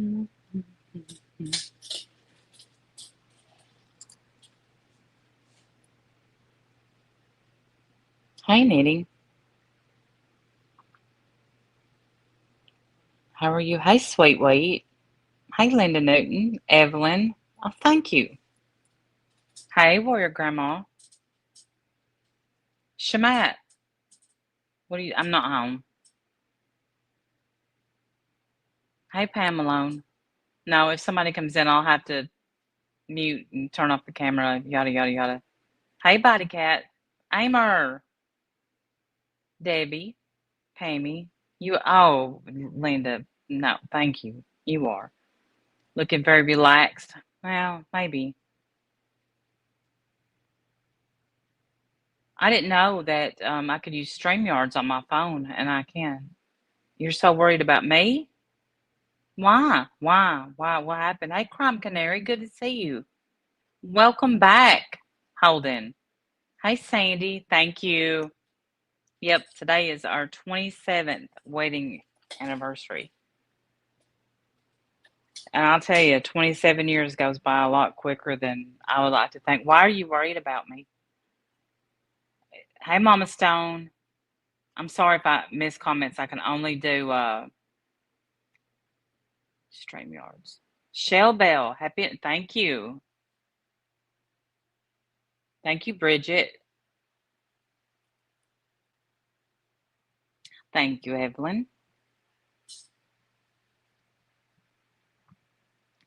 Hi, Nitty. How are you? Hi, Sweet Wheat. Hi, Linda Newton. Evelyn. Oh, thank you. Hey, Warrior Grandma. Shamat. What are you? I'm not home. Hey, Pamelone. No, if somebody comes in, I'll have to mute and turn off the camera. Yada yada yada. Hey, Body Cat. Amer. Debbie. Pammy. You. Oh, Linda. No, thank you. You are looking very relaxed. Well, maybe. I didn't know that I could use StreamYards on my phone, and I can. You're so worried about me? Why? Why? Why? What happened? Hey, Crime Canary, good to see you. Welcome back, Holden. Hey, Sandy, thank you. Yep, today is our 27th wedding anniversary. And I'll tell you, 27 years goes by a lot quicker than I would like to think. Why are you worried about me? Hey, Mama Stone. I'm sorry if I miss comments. I can only do StreamYards. Shell Bell, happy. Thank you. Thank you, Bridget. Thank you, Evelyn.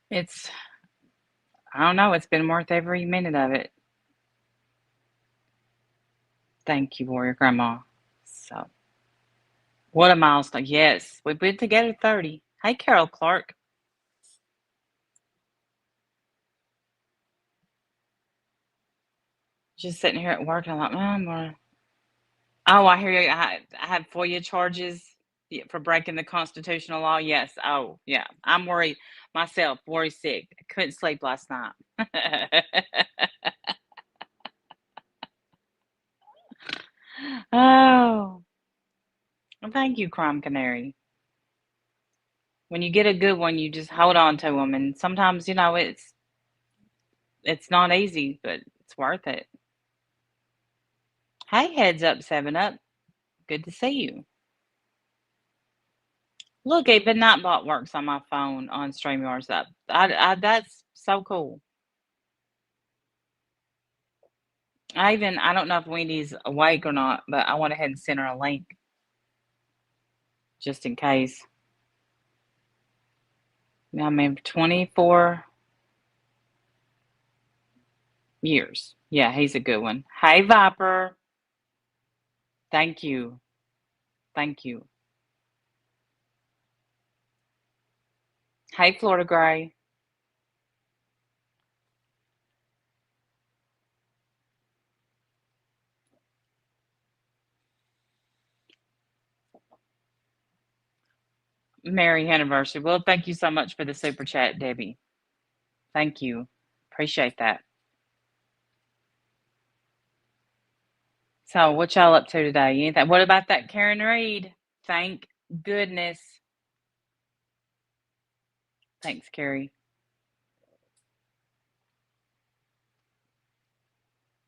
It's, I don't know, it's been worth every minute of it. Thank you, Warrior Grandma. So, what a milestone. Yes, we've been together 30. Hey, Carol Clark. Just sitting here at work, and I'm like, I'm gonna. Oh, I hear you. I have FOIA charges for breaking the constitutional law. Yes. Oh, yeah. I'm worried myself, worried sick. Couldn't sleep last night. Oh, well, thank you, Crime Canary. When you get a good one, you just hold on to them, and sometimes it's not easy, but it's worth it. Hey, heads up, 7 Up. Good to see you. Look, even Nightbot works on my phone on StreamYards. That's so cool. I don't know if Wendy's awake or not, but I went ahead and sent her a link just in case. I mean, 24 years. Yeah, he's a good one. Hey, Viper. Thank you. Thank you. Hey, Florida Gray. Merry anniversary. Well, thank you so much for the super chat, Debbie. Thank you. Appreciate that. So, what y'all up to today? Anything? What about that Karen Reed? Thank goodness. Thanks, Carrie.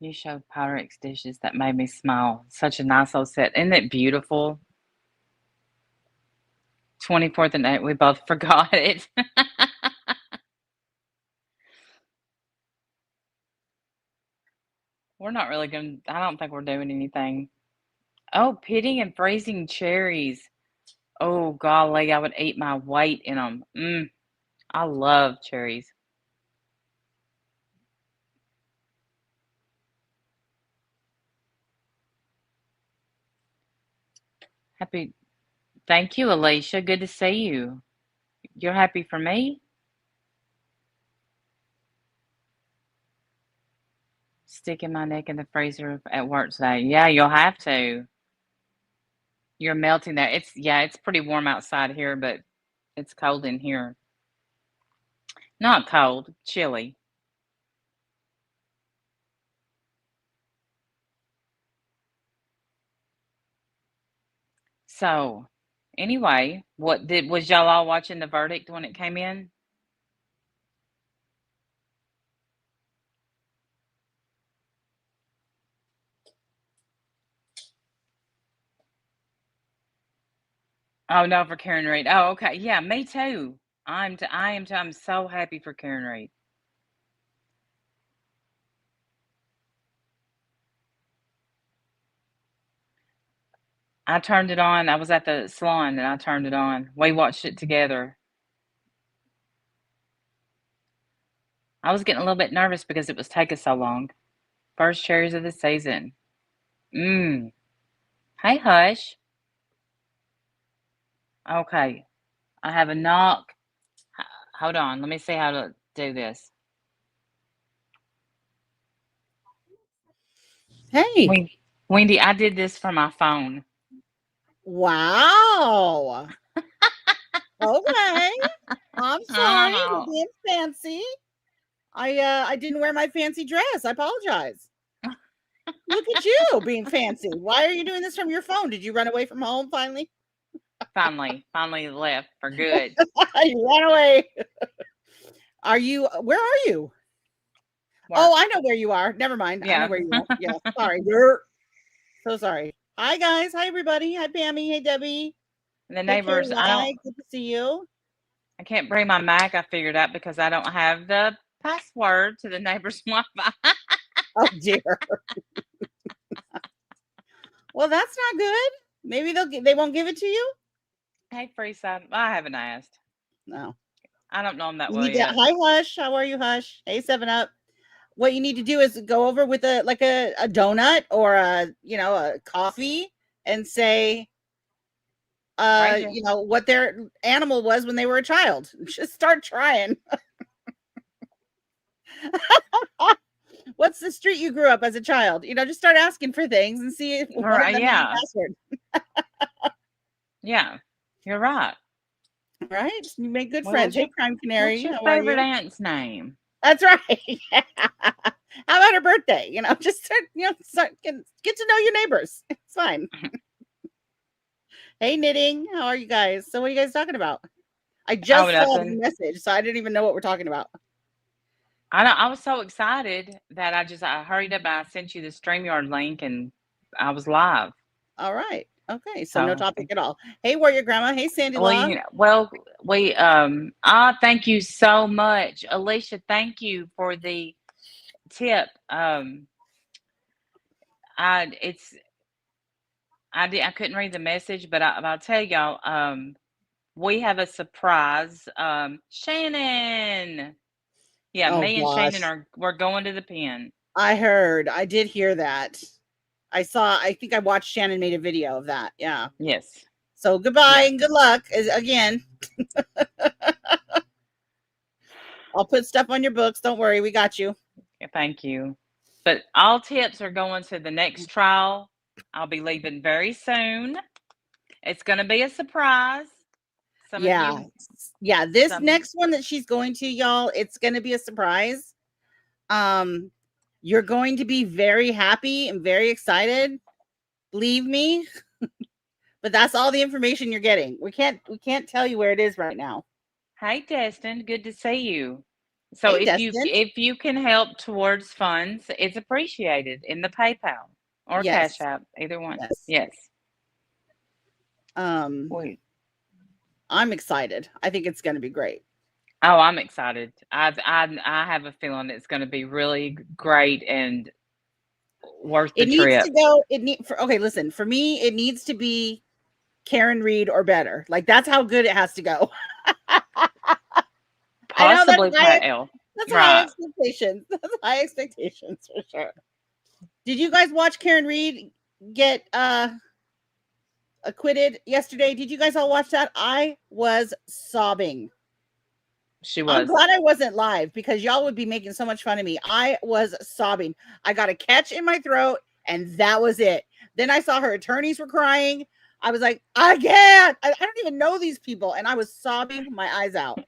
You showed Pyrex dishes that made me smile. Such a nice old set. Isn't it beautiful? 24th and 8th. We both forgot it. We're not really going to, I don't think we're doing anything. Oh, pitting and freezing cherries. Oh, golly, I would eat my weight in them. I love cherries. Happy. Thank you, Alicia. Good to see you. You're happy for me? Sticking my neck in the freezer at work today. Yeah, you'll have to. You're melting there. Yeah, it's pretty warm outside here, but it's cold in here. Not cold, chilly. So, Anyway, was y'all all watching the verdict when it came in? Oh no, for Karen Reed. Oh, okay. Yeah, me too. I am too. I'm so happy for Karen Reed. I turned it on. I was at the salon and I turned it on. We watched it together. I was getting a little bit nervous because it was taking so long. First cherries of the season. Mmm. Hey, Hush. Okay. I have a knock. Hold on. Let me see how to do this. Hey. Wendy, I did this from my phone. Wow. Okay. I'm I sorry don't for know. being fancy. I didn't wear my fancy dress. I apologize. Look at you being fancy. Why are you doing this from your phone? Did you run away from home finally? Finally left for good. You ran away. Where are you? Oh, Work. I know where you are. Never mind. I know Yeah. where you are. Yeah, sorry. You're so sorry. Hi guys. Hi everybody. Hi Pammy. Hey Debbie. The Hey neighbors, KY. Good to see you. I can't bring my Mac, I figured out, because I don't have the password to the neighbor's Wi-Fi. Oh dear. Well, that's not good. Maybe they won't give it to you. Hey, Freeside. I haven't asked. No. I don't know him that You well need to. yet. Hi Hush. How are you, Hush? Hey 7 Up. What you need to do is go over with a donut or a coffee and say Praise you. what their animal was when they were a child. Just start trying. What's the street you grew up as a child? Just start asking for things and see if one of Right, them has a yeah. password. Yeah. You're right. Right? You make good Well, friends. Hey Crime what's Canary, your how are favorite you? aunt's name? That's right. How about her birthday? Just get to know your neighbors. It's fine. Hey knitting, how are you guys? So what are you guys talking about? I Oh, just saw the nothing. message, so I didn't even know what we're talking about. I know. I was so excited that I hurried up and I sent you the StreamYard link and I was live. All right. Okay. So no So, topic at all. Hey, Warrior Grandma. Hey, Sandy well, Law. thank you so much, Alicia. Thank you for the tip. I it's I couldn't read the message, but I'll tell y'all. We have a surprise. Shannon. Yeah, Oh me and Shannon gosh. we're going to the pen. I heard. I did hear that. I think I watched Shannon made a video of that. Yeah. Yes. So goodbye Yeah. and good luck again. I'll put stuff on your books. Don't worry. We got you. Thank you. But all tips are going to the next trial. I'll be leaving very soon. It's going to be a surprise. Some of Yeah. you, Yeah. This some, next one that she's going to, y'all, it's going to be a surprise. Um, you're going to be very happy and very excited. Believe me. But that's all the information you're getting. We can't tell you where it is right now. hey, Destin, good to see you. So Hey, Destin. if you can help towards funds, it's appreciated in the PayPal or Cash Yes. App, either one. Yes. Yes. Um, We I'm excited. I think it's going to be great. Oh, I'm excited. I have a feeling it's going to be really great and worth the It needs to trip. go. Okay. Listen, for me, it needs to be Karen Reed or better. Like that's how good it has to go. I know Possibly Pat L. that's high Right. expectations. That's high expectations for sure. Did you guys watch Karen Reed get acquitted yesterday? Did you guys all watch that? I was sobbing. She I'm was. glad I wasn't live because y'all would be making so much fun of me. I was sobbing. I got a catch in my throat, and that was it. Then I saw her attorneys were crying. I was like, I can't. I don't even know these people. And I was sobbing my eyes out.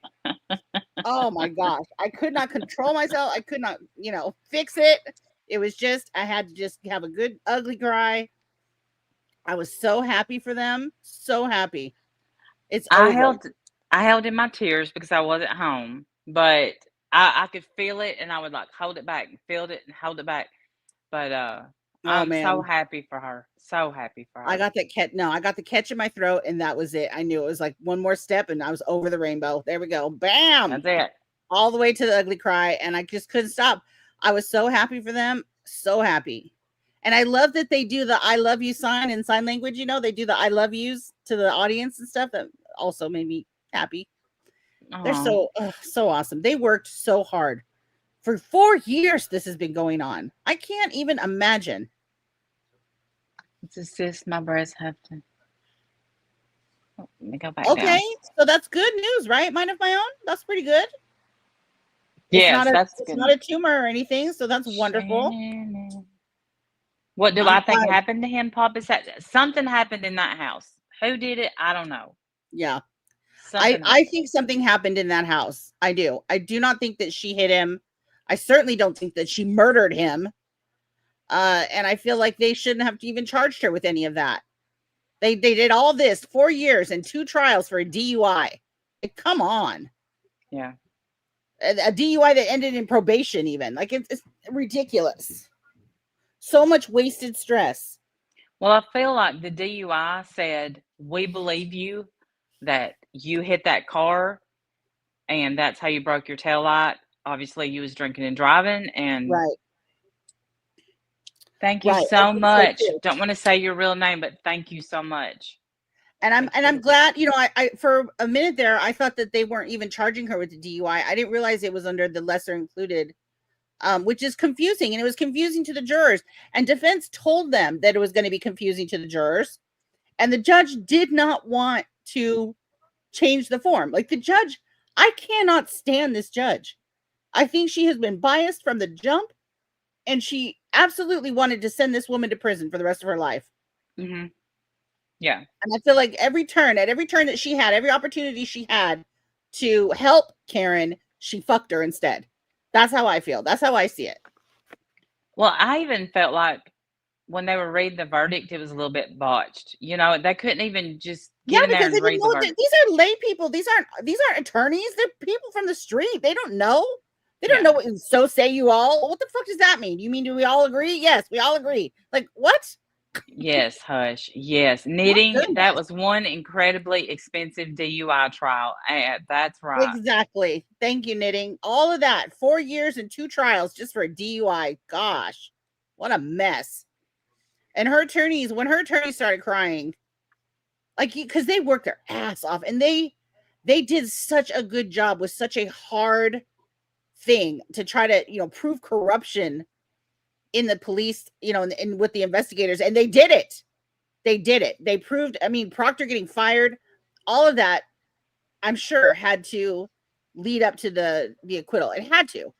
Oh my gosh. I could not control myself. I could not, fix it. It was just, I had to just have a good, ugly cry. I was so happy for them. So happy. It's I over. held I held in my tears because I wasn't home, but I could feel it and I would like hold it back and feel it and hold it back. But Oh I'm so man. happy for her. So happy for I her. got that catch. No, I got the catch in my throat, and that was it. I knew it was like one more step, and I was over the rainbow. There we go. Bam! That's it. All the way to the ugly cry, and I just couldn't stop. I was so happy for them. So happy. And I love that they do the I love you sign in sign language. You know, they do the I love yous to the audience and stuff. That also made me happy. They're Oh, so awesome. They worked so hard. For 4 years, this has been going on. I can't even imagine. it's a cyst. My breasts have to. Oh, let me go back Okay, down. so that's good news, right? Mind of my own? That's pretty good. It's not Yes, a that's it's not good. a tumor or anything, so that's wonderful. Shannon. What do I'm I think glad. happened to him, Papa? Something happened in that house. Who did it? I don't know. Yeah. Something I happened. think something happened in that house. I do. I do not think that she hit him. I certainly don't think that she murdered him. And I feel like they shouldn't have even charged her with any of that. They did all this 4 years and 2 trials for a DUI. Come on. Yeah. A DUI that ended in probation, even. Like it's ridiculous. So much wasted stress. Well, I feel like the DUI said, "We believe you that you hit that car and that's how you broke your tail light. Obviously, you was drinking and driving, and Right. thank you Right. I so think so much. too. Don't want to say your real name, but thank you so much. And I'm Thank you and for I'm the glad, I for a minute there I thought that they weren't even charging her with the DUI. I didn't realize it was under the lesser included, which is confusing, and it was confusing to the jurors. And defense told them that it was going to be confusing to the jurors, and the judge did not want to change the form. Like the judge, I cannot stand this judge. I think she has been biased from the jump, and she absolutely wanted to send this woman to prison for the rest of her life. hmm Yeah. And I feel like at every turn that she had, every opportunity she had to help Karen, she fucked her instead. That's how I feel. That's how I see it. Well, I even felt like when they were reading the verdict, it was a little bit botched. You know, they couldn't even just Yeah, get in there because they and didn't read the know that verdict. these are lay people. These aren't attorneys. They're people from the street. They don't know. They don't Yeah. know what so say you all. What the fuck does that mean? You mean do we all agree? Yes, we all agree. Like what? Yes, hush. Yes. My Knitting, that goodness. was one incredibly expensive DUI trial. That's right. Exactly. Thank you, knitting. All of that. 4 years and 2 trials just for a DUI. Gosh, what a mess. And her attorneys, when her attorneys started crying, like because they worked their ass off, and they did such a good job with such a hard thing to try to prove corruption in the police, and with the investigators, and they did it. They did it. They proved. I mean, Proctor getting fired, all of that. I'm sure had to lead up to the acquittal. It had to,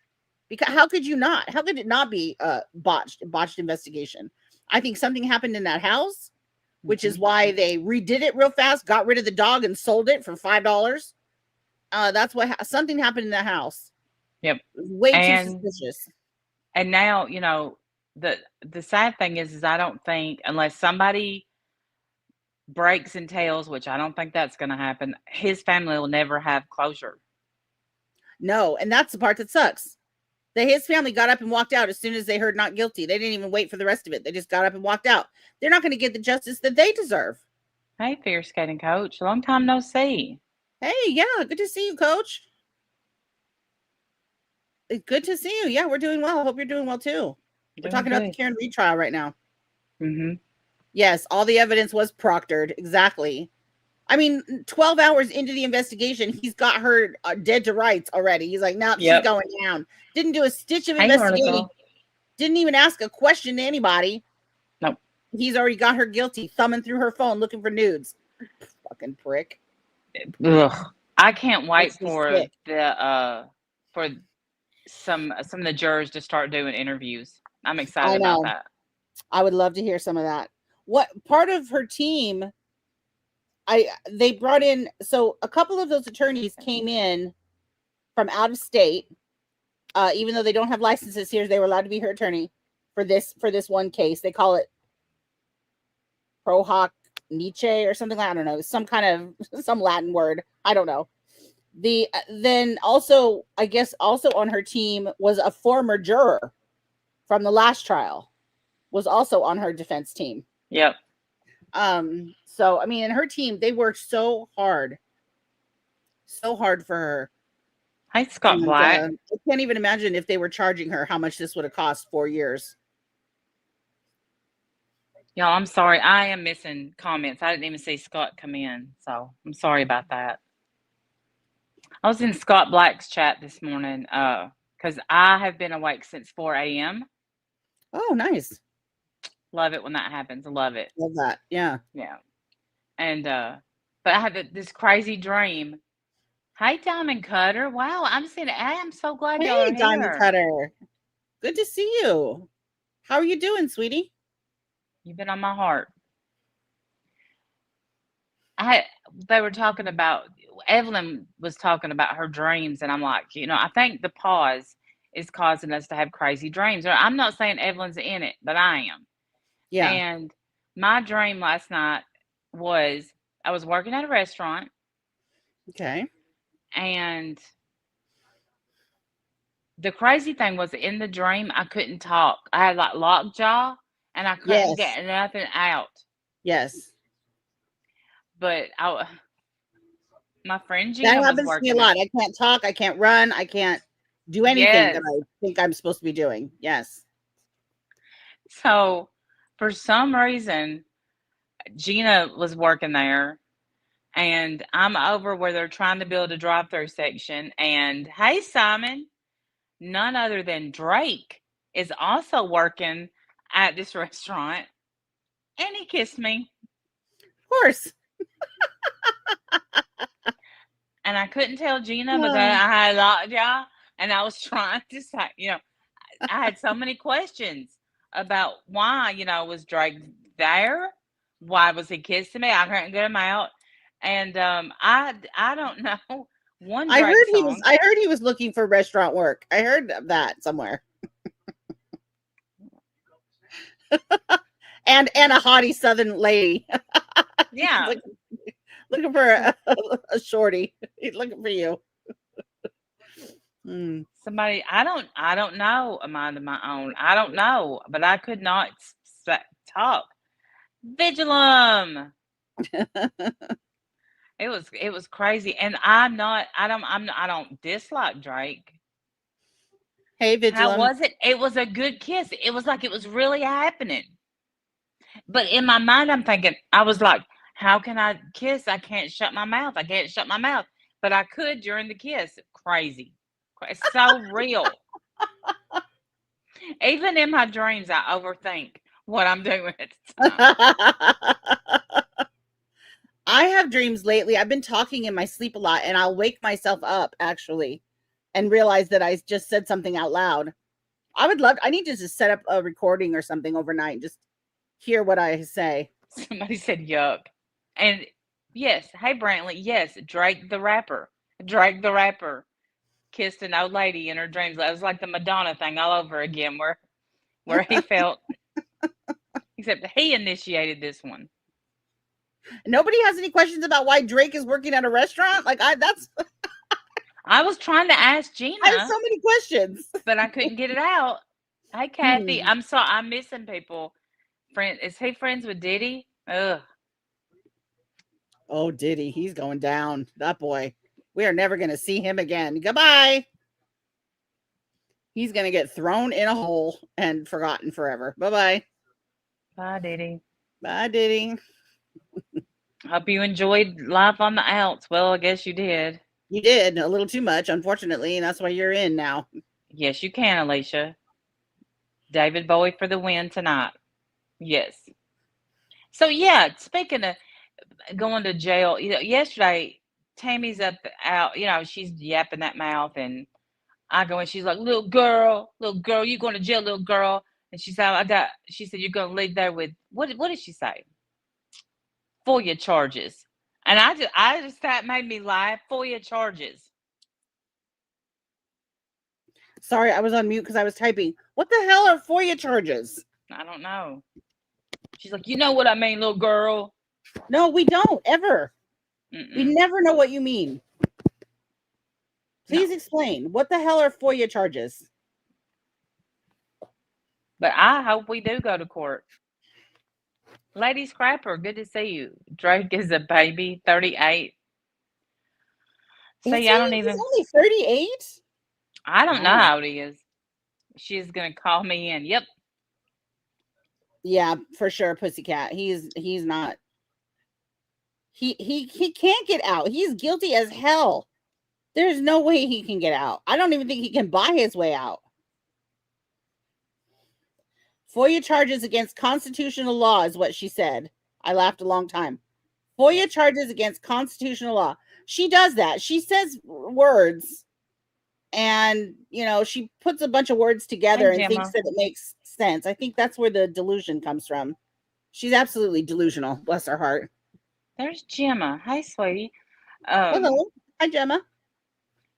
because how could you not? How could it not be a botched investigation? I think something happened in that house, which is Mhm. why they redid it real fast, got rid of the dog, and sold it for $5. That's what something happened in the house. Yep. It was way too And suspicious. now, the sad thing is I don't think unless somebody breaks and tells, which I don't think that's gonna happen, his family will never have closure. No, and that's the part that sucks. His family got up and walked out as soon as they heard not guilty. They didn't even wait for the rest of it. They just got up and walked out. They're not going to get the justice that they deserve. Hey, figure skating coach, long time no see. Hey, yeah, good to see you, coach. Good to see you. Yeah, we're doing well. Hope you're doing well too. We're Doing talking about the good. Karen Reed trial right now. Mhm. Yes, all the evidence was proctored. Exactly. I mean, 12 hours into the investigation, he's got her dead to rights already. He's like, no, nope, she's Yep. going down. Didn't do a stitch of Hey, investigating. article. Didn't even ask a question to anybody. Nope. He's already got her guilty, thumbing through her phone looking for nudes. Fucking prick. Ugh. I can't wait Makes me for sick. for some of the jurors to start doing interviews. I'm excited I about know. that. I would love to hear some of that. What part of her team? They brought in, so a couple of those attorneys came in from out of state, even though they don't have licenses here. They were allowed to be her attorney for this one case. They call it Pro Hoc Nietzsche or something like, I don't know, some kind of some Latin word. I don't know. Then also, I guess also on her team was a former juror from the last trial, was also on her defense team. Yep. So I mean, and her team, they worked so hard for her. Hey, Scott And Black. I can't even imagine if they were charging her how much this would have cost 4 years. Y'all, I'm sorry. I am missing comments. I didn't even see Scott come in, so I'm sorry about that. I was in Scott Black's chat this morning because I have been awake since 4 a.m. Oh, nice. Love it when that happens. I love it. Love that. Yeah. Yeah. And, but I had this crazy dream. Hey, Diamond Cutter. Wow, I am so glad y'all are Hey, Diamond here. Cutter. Good to see you. How are you doing, sweetie? You've been on my heart. They were talking about, Evelyn was talking about her dreams, and I'm like, I think the pause is causing us to have crazy dreams. Or I'm not saying Evelyn's in it, but I am. Yeah. And my dream last night was I was working at a restaurant, Okay. and the crazy thing was in the dream I couldn't talk. I had like lockjaw, and I couldn't Yes. get nothing out. Yes. But my friend That Gina was happens to me a working it. lot. I can't talk. I can't run. I can't do anything that Yes. I think I'm supposed to be doing. Yes. So for some reason, Gina was working there, and I'm over where they're trying to build a drive-through section. And hey, Simon, none other than Drake is also working at this restaurant, and he kissed me, Of course. and I couldn't tell Gina because Oh, I had lockjaw, and I was trying to say, I had so many questions about why, was Drake there? Why was he kissing me? I couldn't get him out. And I don't know one Drake song. I heard he was looking for restaurant work. I heard that somewhere. And a haughty southern lady. He's Yeah. looking for a shorty. He's looking for you. Mm. Somebody I don't know a mind of my own. I don't know, but I could not talk. Vigilum. It was crazy, and I don't dislike Drake. Hey, How Vigilum. was it? It was a good kiss. It was like it was really happening. But in my mind, I'm thinking, I was like, how can I kiss? I can't shut my mouth. I can't shut my mouth. But I could during the kiss. Crazy. It's so real. Even in my dreams, I overthink what I'm doing at the time. I have dreams lately. I've been talking in my sleep a lot, and I'll wake myself up actually and realize that I just said something out loud. I need to just set up a recording or something overnight and just hear what I say. Somebody said yuck. And yes, hey Brantley, yes, Drake the rapper. Drake the rapper kissed an old lady in her dreams. That was like the Madonna thing all over again, where he felt, except he initiated this one. Nobody has any questions about why Drake is working at a restaurant? I was trying to ask I have Gina, so many questions. but I couldn't get it out. Hey Kathy, Hmm. I'm sorry, I'm missing people. Is he friends with Diddy? Ugh. Oh, Diddy, he's going down. That boy. We are never going to see him again. Goodbye. He's going to get thrown in a hole and forgotten forever. Bye-bye. Bye, Diddy. Bye, Diddy. Hope you enjoyed life on the outs. Well, I guess you did. You did a little too much, unfortunately, and that's why you're in now. Yes, you can, Alicia. David Bowie for the win tonight. Yes. So yeah, speaking of going to jail, yesterday Tammy's up out, she's yapping that mouth, and I go and she's like, little girl, you going to jail, little girl. And she said, she said, you're gonna leave there with what did she say? FOIA charges. And I just that made me laugh. FOIA charges. Sorry, I was on mute because I was typing. What the hell are FOIA charges? I don't know. She's like, you know what I mean, little girl. No, we don't ever. We Mm-mm. never know what you mean. No. Please explain. What the hell are FOIA charges? But I hope we do go to court. Lady Scrapper, good to see you. Drake is a baby, 38. Is See, he? He's only 38? I don't know Wow. how old he is. She's gonna call me in. Yep. Yeah, for sure, pussycat. He's not. He can't get out. He's guilty as hell. There's no way he can get out. I don't even think he can buy his way out. FOIA charges against constitutional law is what she said. I laughed a long time. Yep. FOIA charges against constitutional law. She does that. She says words and, she puts a bunch of words Hey, together and thinks Gemma. that it makes sense. I think that's where the delusion comes from. She's absolutely delusional. Bless her heart. There's Gemma. Hey, sweetie. Um, Hello. Hi, Gemma.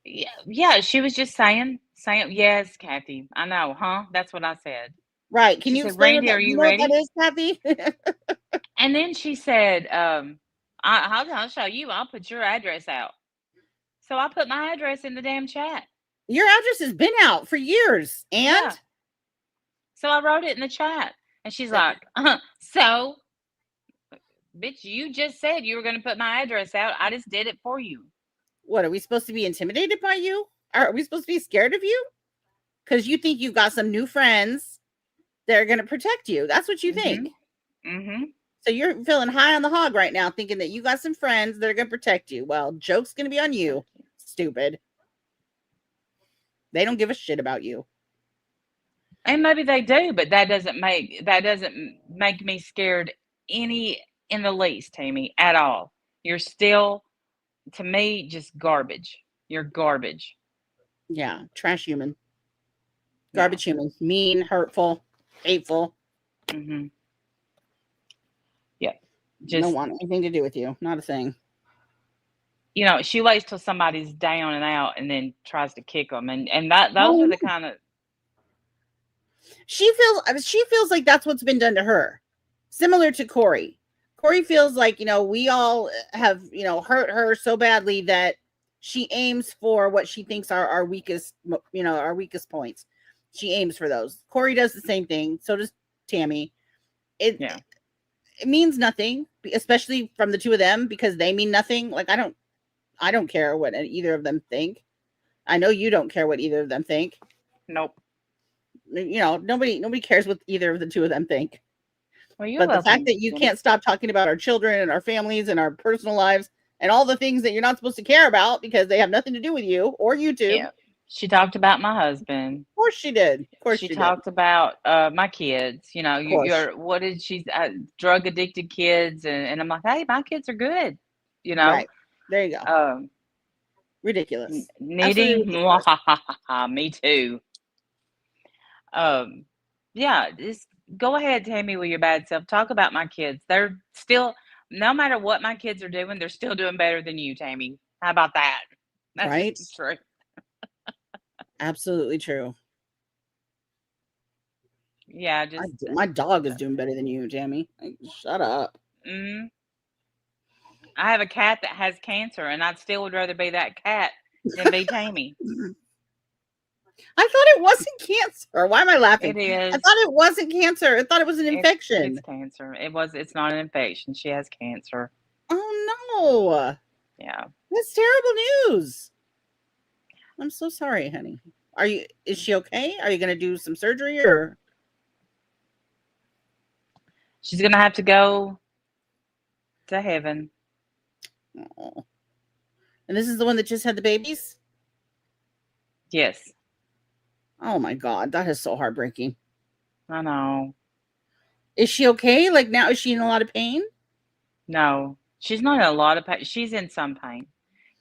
yeah, she was just saying, yes, Kathy. I know, huh? That's what I said. Right. Can She you said, explain what Randy, that? are Do you you know what that ready? is, Kathy? And then she said, I'll show you. I'll put your address out. So I put my address in the damn chat. Your address has been out for years, Yeah. and So I wrote it in the chat. And she's like, so, bitch, you just said you were going to put my address out. I just did it for you. what are we supposed to be intimidated by you? Are we supposed to be scared of you? Because you think you've got some new friends that are going to protect you. That's what you Mm-hmm. think. Mm-hmm. So you're feeling high on the hog right now, thinking that you got some friends that are going to protect you. Well, joke's going to be on you, stupid. They don't give a shit about you. And maybe they do, but that doesn't make me scared any in the least, Tammy, at all. You're still, to me, just garbage. You're garbage. Yeah, trash human, Yeah. garbage human, mean, hurtful, hateful. Mm-hmm. Yeah. Don't Just, want anything to do with you. Not a thing. she waits till somebody's down and out and then tries to kick them, and those Oh, are no. the kind of. She feels like that's what's been done to her, similar to Corey. Corey feels like we all have hurt her so badly that she aims for what she thinks are our weakest points. She aims for those. Corey does the same thing. So does Tammy. It Yeah. it means nothing, especially from the two of them, because they mean nothing. Like I don't care what either of them think. I know you don't care what either of them think. Nope. Nobody cares what either of the two of them think. Well, you're But the fact welcome, that you Gemma. can't stop talking about our children and our families and our personal lives and all the things that you're not supposed to care about because they have nothing to do with you or YouTube. Yeah. She talked about my husband. Of course she did. Of course She she did. talked about my kids. Of course. What did she? Drug addicted kids, and I'm like, hey, my kids are good. You know, Right. There you go. um, Ridiculous. Absolutely knitting. ridiculous. Me too. Um, yeah, just go ahead, Tammy, with your bad self. Talk about my kids. They're still, no matter what my kids are doing, they're still doing better than you, Tammy. How about that? That's just Right? the truth. Absolutely true. Yeah, just. My dog is doing better than you, Jamie. Like, shut up. Mm, I have a cat that has cancer, and I still would rather be that cat than be Tammy. I thought it wasn't cancer. Why am I laughing? It I is. thought it wasn't cancer. I thought it was an It's infection. cancer. It's not an infection. She has cancer. Oh no. Yeah. That's terrible news. I'm so sorry, honey. Is she okay? Are you gonna do some surgery or She's gonna have to go to heaven. oh. And this is the one that just had the babies? Yes. Oh my god, that is so heartbreaking. I know. Is she okay? Like now is she in a lot of pain? No. She's not in a lot of pain. She's in some pain.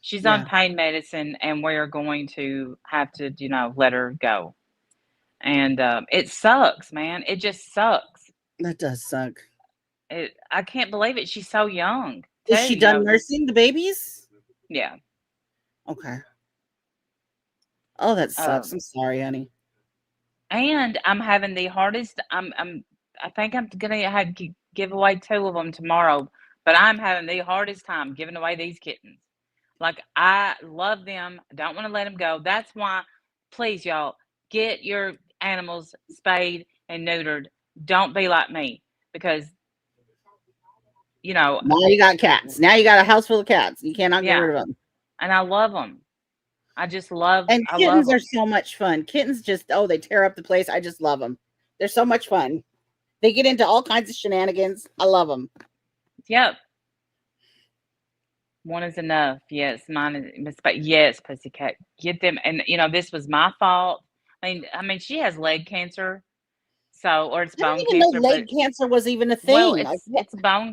She's on Yeah, pain medicine, and we're going to have to, let her go. And it sucks, man. It just sucks. that does suck. I can't believe it. She's so young, Is too. she done nursing the babies? Yeah. Okay. Oh, that sucks. Um, I'm sorry, honey. and I'm having the hardest. I think I'm gonna have to give away two of them tomorrow, but I'm having the hardest time giving away these kittens. Like, I love them. I don't want to let them go. That's why, please, y'all, get your animals spayed and neutered. Don't be like me because, you know, Now you got cats. Now you got a house full of cats. You cannot get rid yeah, of them. and I love them. And I love kittens are them. so much fun. Kittens just, oh, they tear up the place. I just love them. They're so much fun. They get into all kinds of shenanigans. I love them. Yep. One is enough. Yes, mine is, but yes, pussycat, get them. And this was my fault. I mean, she has leg cancer, so or it's I didn't bone even know cancer, but leg cancer was even a well, thing. Like, what?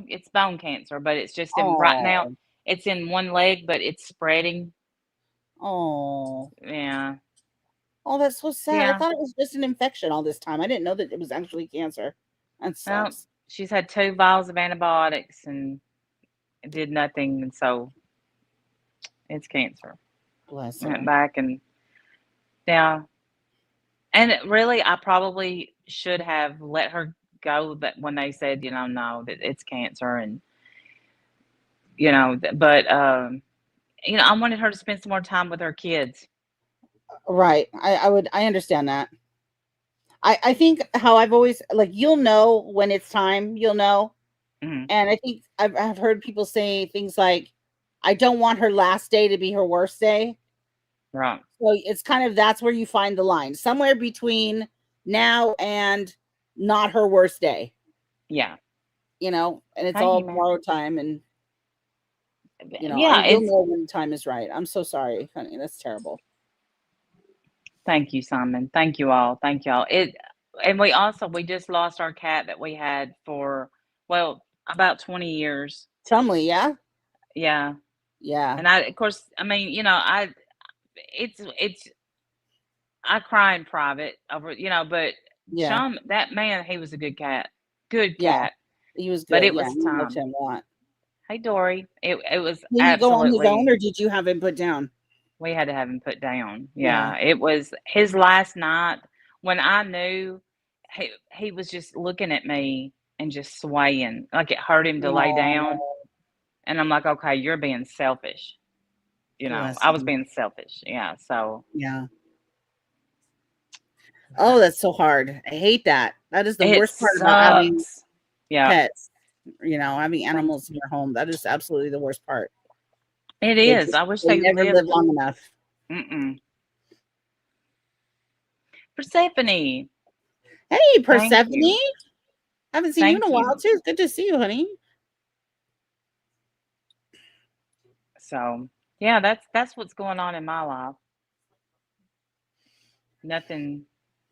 it's bone cancer, but it's just in right now. Oh, It's in one leg, but it's spreading. oh, Yeah, oh, that's so sad. I yeah. thought it was just an infection all this time. I didn't know that it was actually cancer. That Well, sucks. she's had 2 vials of antibiotics and it did nothing, and so it's cancer. Bless Went her. back and yeah, and really, I probably should have let her go. That when they said, no, that it's cancer, and but I wanted her to spend some more time with her kids. Right. I understand that. I think how I've always like you'll know when it's time, you'll know. Hmm. And I think I've heard people say things like, I don't want her last day to be her worst day. Right. So it's kind of that's where you find the line. Somewhere between now and not her worst day, Yeah. and it's Thank all you, man. borrowed time and Yeah. you'll It's know when the time is right. I'm so sorry, honey. That's terrible. Thank you, Simon. Thank you all. Thank you all. And we just lost our cat that we had for well about 20 years. Chumley, yeah? Yeah. Yeah. And of course, I mean, it's I cry in private over, but Yeah. Chum, that man, he was a good cat. Good Yeah. cat. He was But good. it Yeah. was I loved time. him a lot. Hey, Dory. It was Did he go on his own absolutely, or did you have him put down? we had to have him put down. Yeah. Yeah. It was his last night when I knew he was just looking at me and just swaying. Like it hurt him to lay down. Oh, And I'm like, okay, you're being selfish. bless I was him. being selfish. Yeah. So, Yeah. Oh, that's so hard. I hate that. That is the it worst part about having sucks. Yeah. pets, having Thank animals in you. your home. That is absolutely the worst part. It They is. just I wish they they never live lived. long enough. Mm-mm. Persephone, Hey, thank Persephone. you. Haven't seen you in a Thank while you. too. It's good to see you, honey. So, yeah, that's what's going on in my life. Nothing.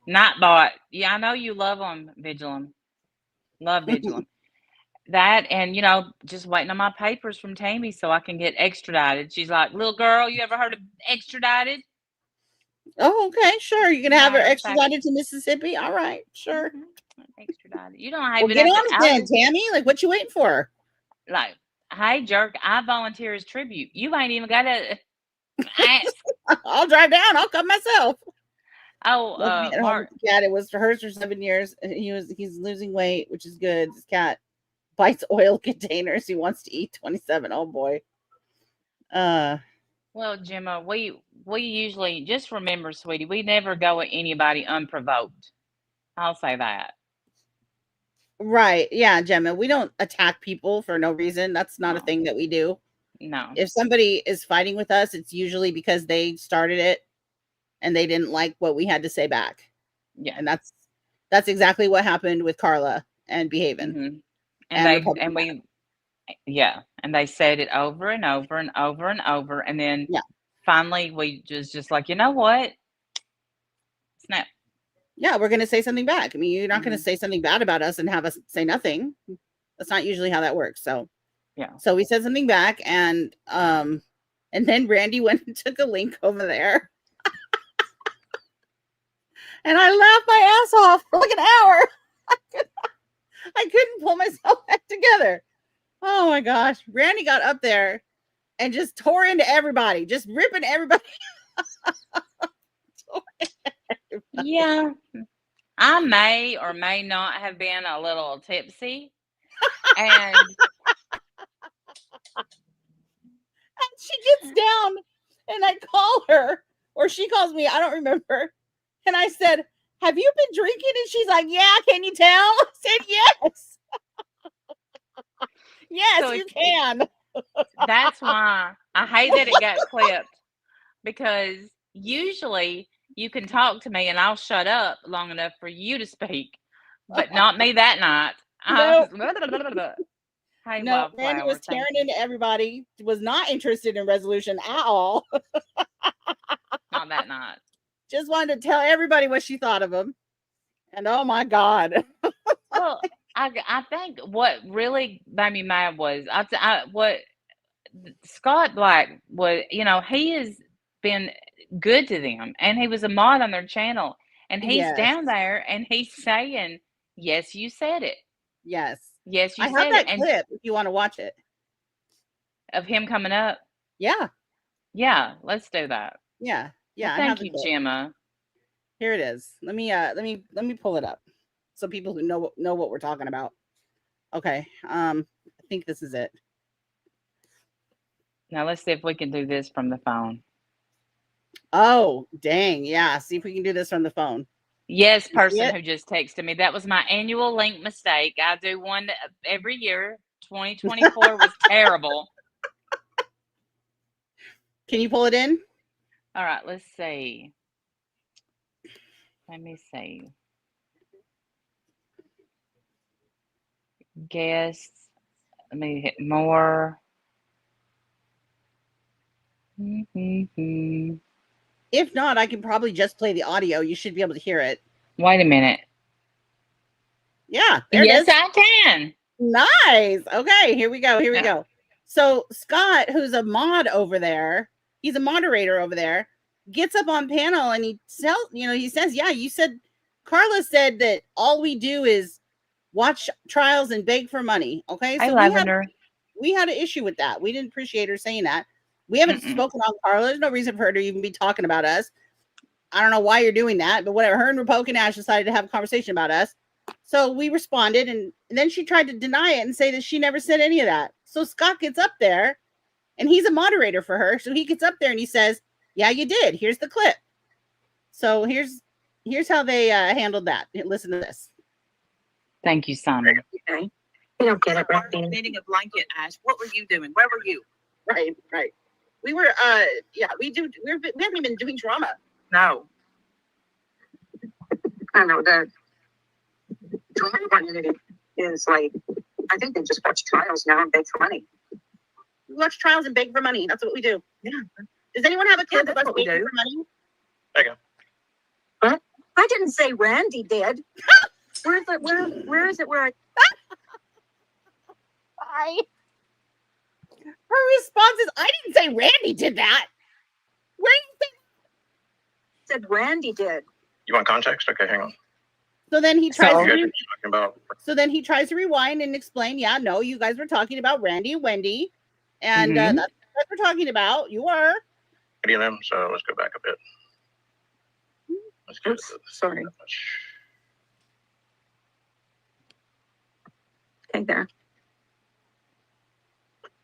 Not bought. Yeah, I know you love them, Vigilant. Love Vigilant. That and just waiting on my papers from Tammy so I can get extradited. She's like, "Little girl, you ever heard of extradited?" Oh, okay, sure. You can have her Matter of fact, extradited to Mississippi. All right, sure. extradited. You don't Well, even get have on to. it then, Tammy. Like, what you waiting for? Like, hey, jerk, I volunteer as tribute. You ain't even got to ask. I'll drive down. I'll come myself. Oh, Love being at home with Mark. the cat. It was hers for 7 years. He's losing weight, which is good. This cat bites oil containers. He wants to eat 27. Oh boy. Uh Well, Gemma, we usually just remember, sweetie, we never go at anybody unprovoked. I'll say that. right. Yeah, Gemma. We don't attack people for no reason. That's not a No, thing that we do. no, If somebody is fighting with us, it's usually because they started it and they didn't like what we had to say back. yeah. And that's exactly what happened with Carla and Behavin' Hmm. And and they Republican and Matt. we yeah, and they said it over and over and over and over, and then Yeah. finally we just like, you know what? Snap. Yeah, we're gonna say something back. I mean, you're not gonna Hmm. say something bad about us and have us say nothing. That's not usually how that works. So Yeah. so we said something back and then Randy went and took a link over there. And I laughed my ass off for like an hour. I couldn't pull myself back together. Oh my gosh. Randy got up there and just tore into everybody, just ripping everybody. Yeah. I may or may not have been a little tipsy, and She gets down and I call her, or she calls me. I don't remember. And I said, "Have you been drinking?" And she's like, "Yeah, can you tell?" I said, "Yes." Yes, So you can. that's why I hate that it got clipped, because usually you can talk to me and I'll shut up long enough for you to speak, but not me that night. I No, was hey, no. Randy was Wildflower, thank tearing you. into everybody. Was not interested in resolution at all. Not that night. Just wanted to tell everybody what she thought of him. And oh my God. Well, I think what really made me mad was what Scott Black was, he has been good to them, and he was a mod on their channel, and he's Yes. down there and he's saying, "Yes, you said it. Yes. Yes, I you have said it," that and clip if you want to watch it. of him coming up. Yeah. Yeah, let's do that. Yeah. Well, Yeah. I have thank the you, clip. Gemma. Here it is. Let me pull it up so people who know what we're talking about. Okay. I think this is it. Now let's see if we can do this from the phone. Oh, dang. Yeah. See if we can do this from the phone. Yes, You see person it? who just texted me. That was my annual link mistake. I do one every year. 2024 was terrible. Can you pull it in? All right, let's see. Let me see. Guests. Let me hit more. Mm-hmm. If not, I can probably just play the audio. You should be able to hear it. Wait a minute. Yeah, there it Yes, is. I can. Nice. Okay, here we go. Here we Yeah. go. So Scott, who's a mod over there, he's a moderator over there, gets up on panel and he he says, "Yeah, you said Carla said that all we do is watch trials and beg for money." Okay, Hey, so Lavender. we had an issue with that. We didn't appreciate her saying that. We haven't Mm-mm. spoken on Carla. There's no reason for her to even be talking about us. I don't know why you're doing that, but whatever. Her and Rapoke and Ash decided to have a conversation about us. So we responded, and then she tried to deny it and say that she never said any of that. So Scott gets up there, and he's a moderator for her. So he gets up there and he says, "Yeah, you did. Here's the clip." So here's how they handled that. Listen to this. Thank you, Simon. Okay. You don't get it, right? Knitting a blanket, Ash. What were you doing? Where were you? Right, right. We were, yeah, we haven't been doing drama. No. I know that drama community is like, I think they just watch trials now and beg for money. We watch trials and beg for money. That's what we do. Yeah. Does anyone have a clip of us what we begging do. for money? There you go. What? I didn't say Randy did. Where is it where I Her response is, "I didn't say Randy did that." Where do you think? said Randy did? You want context? Okay, hang on. So then he tries So- to talking about rewind and explain. Yeah, no, you guys were talking about Randy and Wendy, and Mhm. that's what we're talking about. You were. them, so let's go back a bit. Let's go. Sorry. Okay, there.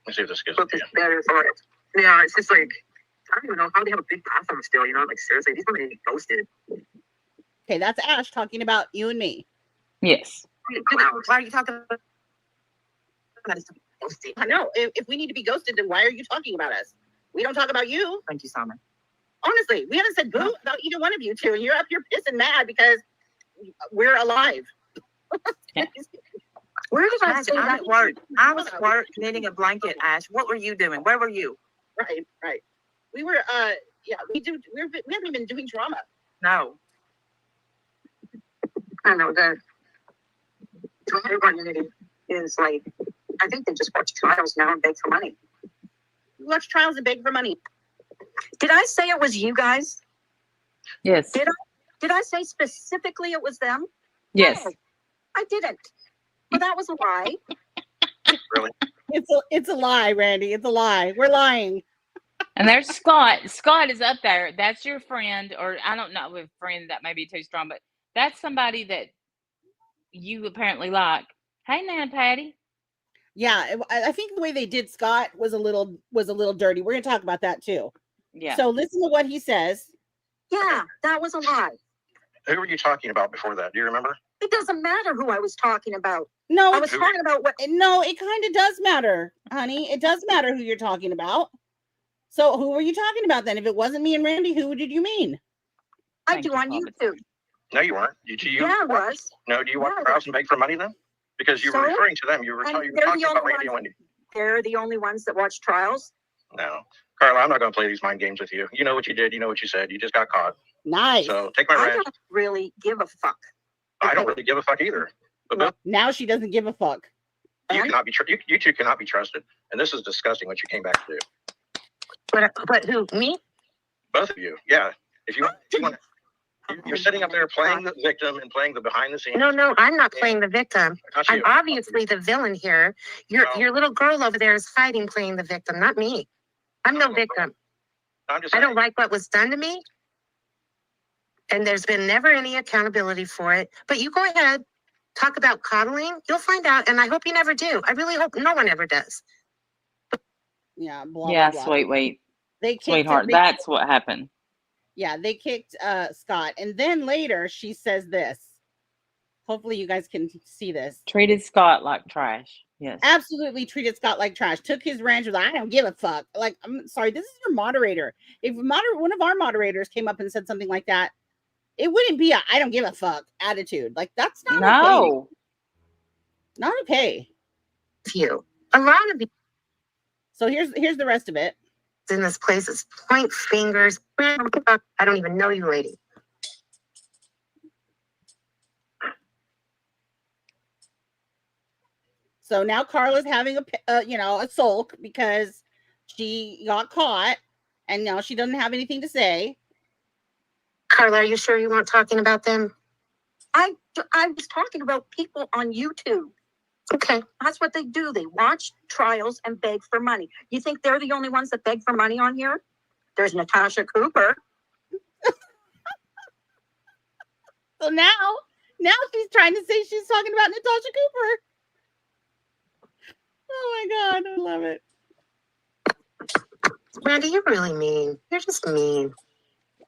Let's see if this gets better for it. Yeah, it's just like, I don't even know how they have a big bathroom still, like seriously, these women get ghosted. Okay, that's Ash talking about you and me. Yes. Why are you talking about ghosting? I know. If we need to be ghosted, then why are you talking about us? We don't talk about you. Thank you, Simon. Honestly, we haven't said boo about either one of you two, and you're up here pissing mad because we're alive. Yeah. Where did I say that word? I was at work knitting a blanket, Ash. What were you doing? Where were you? Right, right. We were, yeah, we haven't been doing drama. No. I know that drama community is like, I think they just watch trials now and beg for money. We watch trials and beg for money. Did I say it was you guys? Yes. Did I say specifically it was them? Yes. No, I didn't. Well, that was a lie. Really? It's a lie, Randy. It's a lie. We're lying. And there's Scott. Scott is up there. That's your friend, or I don't know if friend that may be too strong, but that's somebody that you apparently like. Hey, Nan Patty. Yeah, I think the way they did Scott was a little dirty. We're gonna talk about that too. Yeah. So listen to what he says. Yeah, that was a lie. Who were you talking about before that? Do you remember? It doesn't matter who I was talking about. No, I was talking about what. No, it kind of does matter, honey. It does matter who you're talking about. So who were you talking about then? If it wasn't me and Randy, who did you mean? I do on YouTube. No, you weren't. Yeah, I was. No, do you want Krause and beg for money then? Because you were referring to them. You were talking about Randy and Wendy. They're the only ones that watch trials? No. Carla, I'm not going to play these mind games with you. You know what you did. You know what you said. You just got caught. Nice. So take my rent. I don't really give a fuck. I don't really give a fuck either. But well, now she doesn't give a fuck. You cannot be. You two cannot be trusted, and this is disgusting. What you came back to do. But who? Me? Both of you. Yeah. If you want, you're sitting up there playing the victim and playing the behind the scenes. No, I'm not playing the victim. I'm obviously the villain here. Your little girl over there is fighting playing the victim, not me. I'm no victim. I don't like what was done to me. And there's been never any accountability for it. But you go ahead, talk about coddling. You'll find out. And I hope you never do. I really hope no one ever does. Yeah. Blah, yeah. blah, blah. Sweetheart. Sweetheart. That's what happened. Yeah. They kicked Scott. And then later she says this. Hopefully you guys can see this. Treated Scott like trash. Yes. Absolutely treated Scott like trash. Took his ranch. Was like, I don't give a fuck. Like, I'm sorry. This is your moderator. If one of our moderators came up and said something like that, it wouldn't be I don't give a fuck attitude. Like, that's not okay. Not okay. You. A lot of you. So here's the rest of it. In this place is point fingers. I don't even know you, lady. So now Carla's having a sulk because she got caught, and now she doesn't have anything to say. Carla, are you sure you weren't talking about them? I was talking about people on YouTube. Okay. That's what they do. They watch trials and beg for money. You think they're the only ones that beg for money on here? There's Natasha Cooper. So now she's trying to say she's talking about Natasha Cooper. Oh my God, I love it. Randy, you're really mean. You're just mean.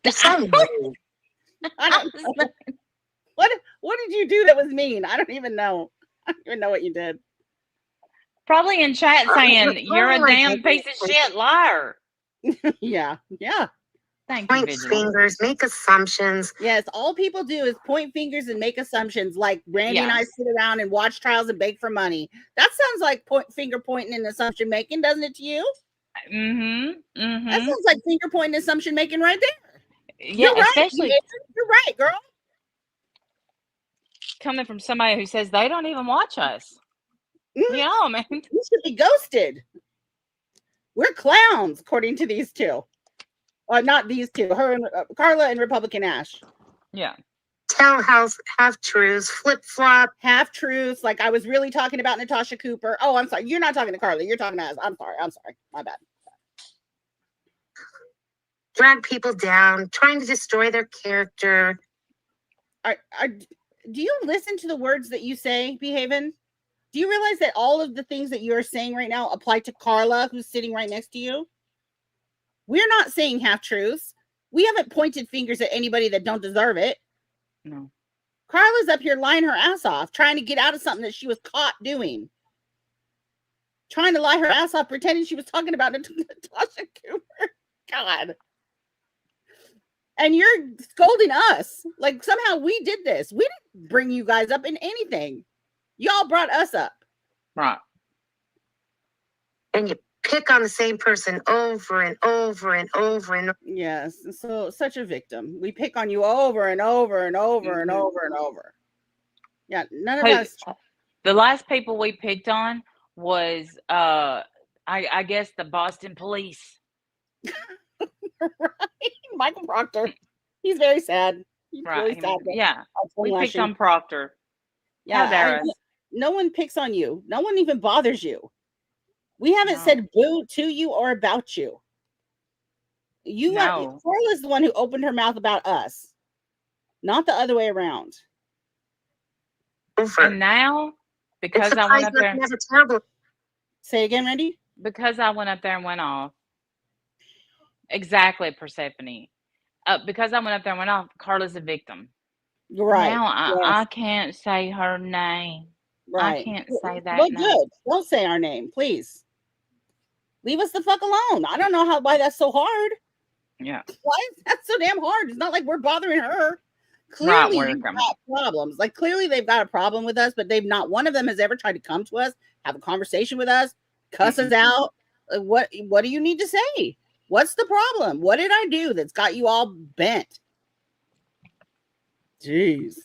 You're so mean. I don't know. What did you do that was mean? I don't even know. I don't even know what you did. Probably in chat saying you're a damn piece of shit liar. Yeah. Thank point you, fingers, make assumptions. Yes, all people do is point fingers and make assumptions. Like Randy and I sit around and watch trials and beg for money. That sounds like finger pointing and assumption making, doesn't it to you? Mm-hmm. That sounds like finger pointing and assumption making right there. Yeah, you're right, especially you're right, girl. Coming from somebody who says they don't even watch us. Mm-hmm. Yeah, man. We should be ghosted. We're clowns, according to these two. Not these two. Her and Carla and Republican Ash. Yeah. Townhouse half-truths, flip-flop. Half-truths. Like I was really talking about Natasha Cooper. Oh, I'm sorry. You're not talking to Carla. You're talking to us. I'm sorry. My bad. Drag people down, trying to destroy their character. Do you listen to the words that you say, Behaven? Do you realize that all of the things that you're saying right now apply to Carla, who's sitting right next to you? We're not saying half-truths. We haven't pointed fingers at anybody that don't deserve it. No. Carla's up here lying her ass off, trying to get out of something that she was caught doing. Trying to lie her ass off, pretending she was talking about Natasha Cooper. God. And you're scolding us. Like somehow we did this. We didn't bring you guys up in anything. Y'all brought us up. Right. And you pick on the same person over and over and over and over. Yes. So such a victim. We pick on you over and over and over and over and over. Yeah. None of us. The last people we picked on was I guess the Boston police. Right. Michael Proctor. He's very sad. He's right. Really sad. Yeah. We picked on Proctor. Yeah. How dare us? No one picks on you. No one even bothers you. We haven't said boo to you or about you. Carla's the one who opened her mouth about us, not the other way around. And now, because I went up there. Say again, Randy. Because I went up there and went off. Exactly, Persephone. Because I went up there and went off, Carla's a victim. You're right. Now I Yes. can't say her name. I Right. can't say that Well, name. good. Don't say our name, please. Leave us the fuck alone. I don't know why that's so hard. Yeah. Why is that so damn hard? It's not like we're bothering her. Right, Clearly, you've got problems. Like, clearly, they've got a problem with us, but they've not. One of them has ever tried to come to us, have a conversation with us, cuss us out. What do you need to say? What's the problem? What did I do that's got you all bent? Jeez.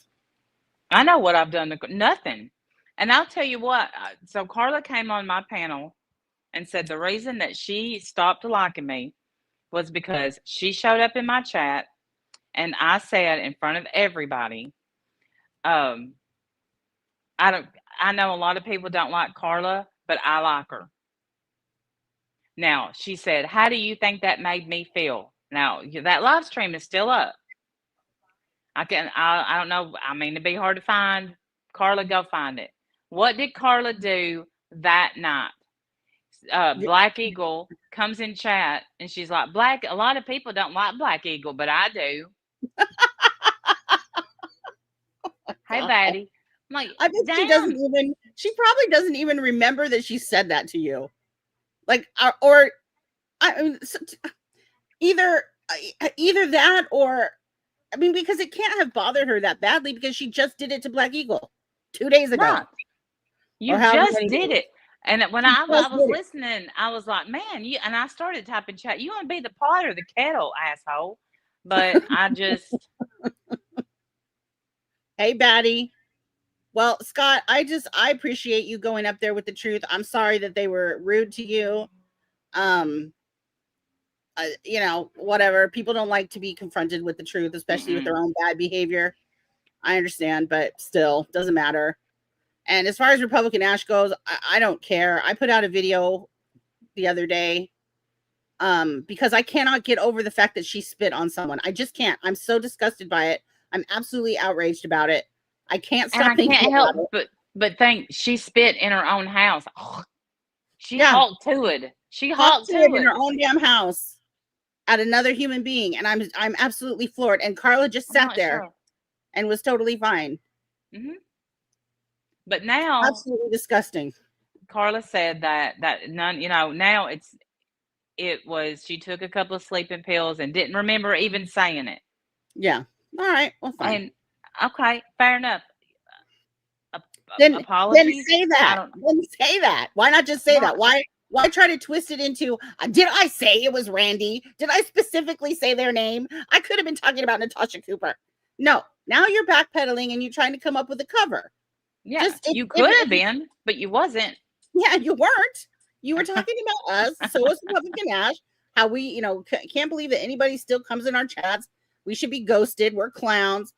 I know what I've done. Nothing. And I'll tell you what. So Carla came on my panel and said the reason that she stopped liking me was because she showed up in my chat and I said in front of everybody, I know a lot of people don't like Carla, but I like her. Now, she said, how do you think that made me feel? Now, that live stream is still up. I don't know. I mean, it'd be hard to find. Carla, go find it. What did Carla do that night? Black Eagle comes in chat and she's like, a lot of people don't like Black Eagle, but I do. Hey, Batty. I'm like, I bet she probably doesn't even remember that she said that to you. Like, either that or, I mean, because it can't have bothered her that badly because she just did it to Black Eagle 2 days ago. Right. You just did it. And when I was listening, I was like, man, and I started typing chat. You want to be the pot or the kettle, asshole? But I just. Hey, Batty. Well, Scott, I appreciate you going up there with the truth. I'm sorry that they were rude to you. Whatever. People don't like to be confronted with the truth, especially with their own bad behavior. I understand, but still, doesn't matter. And as far as Republican Ash goes, I don't care. I put out a video the other day because I cannot get over the fact that she spit on someone. I just can't. I'm so disgusted by it. I'm absolutely outraged about it. I can't stop thinking can't about help it. but think she spit in her own house. Oh, she hulked to it. She hulked to it in her own damn house at another human being, and I'm absolutely floored. And Carla just sat there and was totally fine. Mm-hmm. But now, absolutely disgusting. Carla said that none. Now it was she took a couple of sleeping pills and didn't remember even saying it. Yeah. All right. Well, fine. And okay, fair enough. Apologies. Then say that. Then say that. Why not just say that? Why try to twist it into, did I say it was Randy? Did I specifically say their name? I could have been talking about Natasha Cooper. No. Now you're backpedaling and you're trying to come up with a cover. Yeah, you could have been, but you wasn't. Yeah, you weren't. You were talking about us. So was Republican Ash. How we, can't believe that anybody still comes in our chats. We should be ghosted. We're clowns.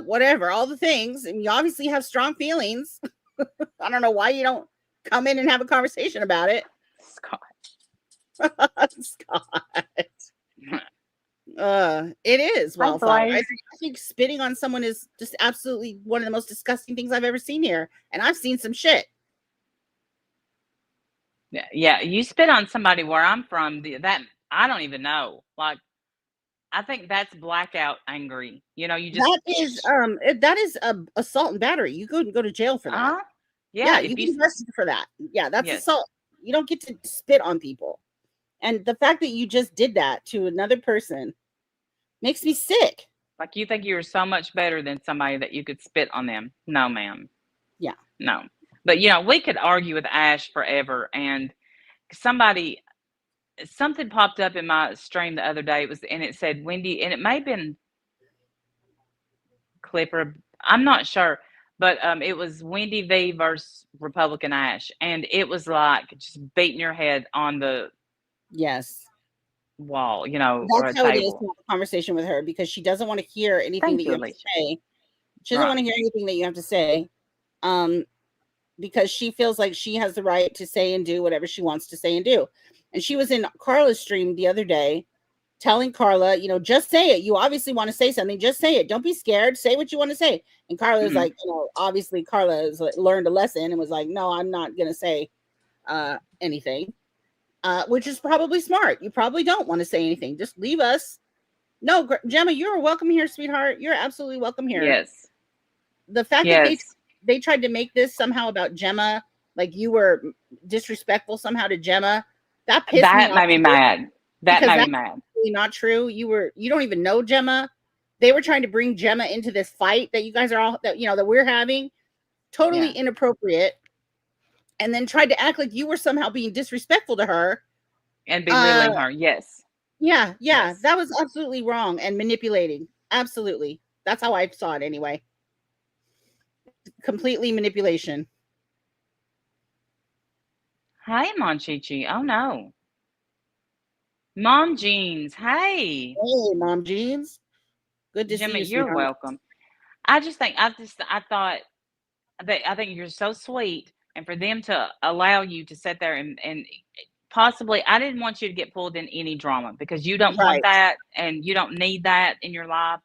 Whatever, all the things. And you obviously have strong feelings. I don't know why you don't come in and have a conversation about it. Scott. It is Wildfire. I think spitting on someone is just absolutely one of the most disgusting things I've ever seen here. And I've seen some shit. Yeah, you spit on somebody where I'm from, that I don't even know. Like, I think that's blackout angry. You just that is assault and battery. You couldn't go to jail for that. Yeah, you get arrested for that. Yeah, that's assault. You don't get to spit on people. And the fact that you just did that to another person makes me sick. Like, you think you're so much better than somebody that you could spit on them. No, ma'am. Yeah. No. But, we could argue with Ash forever. And something popped up in my stream the other day. And it said Wendy, and it may have been Clipper. I'm not sure. But it was Wendy V versus Republican Ash. And it was like just beating your head on the wall, That's how it is to have a conversation with her, because she doesn't want to hear anything that you have to say. She doesn't want to hear anything that you have to say. Because she feels like she has the right to say and do whatever she wants to say and do. And she was in Carla's stream the other day telling Carla, just say it. You obviously want to say something. Just say it. Don't be scared. Say what you want to say. And Carla was like, obviously Carla has learned a lesson and was like, no, I'm not going to say anything, which is probably smart. You probably don't want to say anything. Just leave us. No, Gemma, you're welcome here, sweetheart. You're absolutely welcome here. Yes. The fact that they tried to make this somehow about Gemma, like you were disrespectful somehow to Gemma, that pissed me off. That made me mad. That made me mad. Really not true. You don't even know Gemma. They were trying to bring Gemma into this fight that you guys are all that we're having. Totally inappropriate. And then tried to act like you were somehow being disrespectful to her. And belittling her, yes. Yeah. Yes. That was absolutely wrong and manipulating. Absolutely. That's how I saw it anyway. Completely manipulation. Hi, Monchichi. Oh no. Mom Jeans. Hey. Hey, Mom Jeans. Good to Jimmy, see you. You're welcome. I think you're so sweet, and for them to allow you to sit there and possibly, I didn't want you to get pulled in any drama because you don't want that and you don't need that in your life.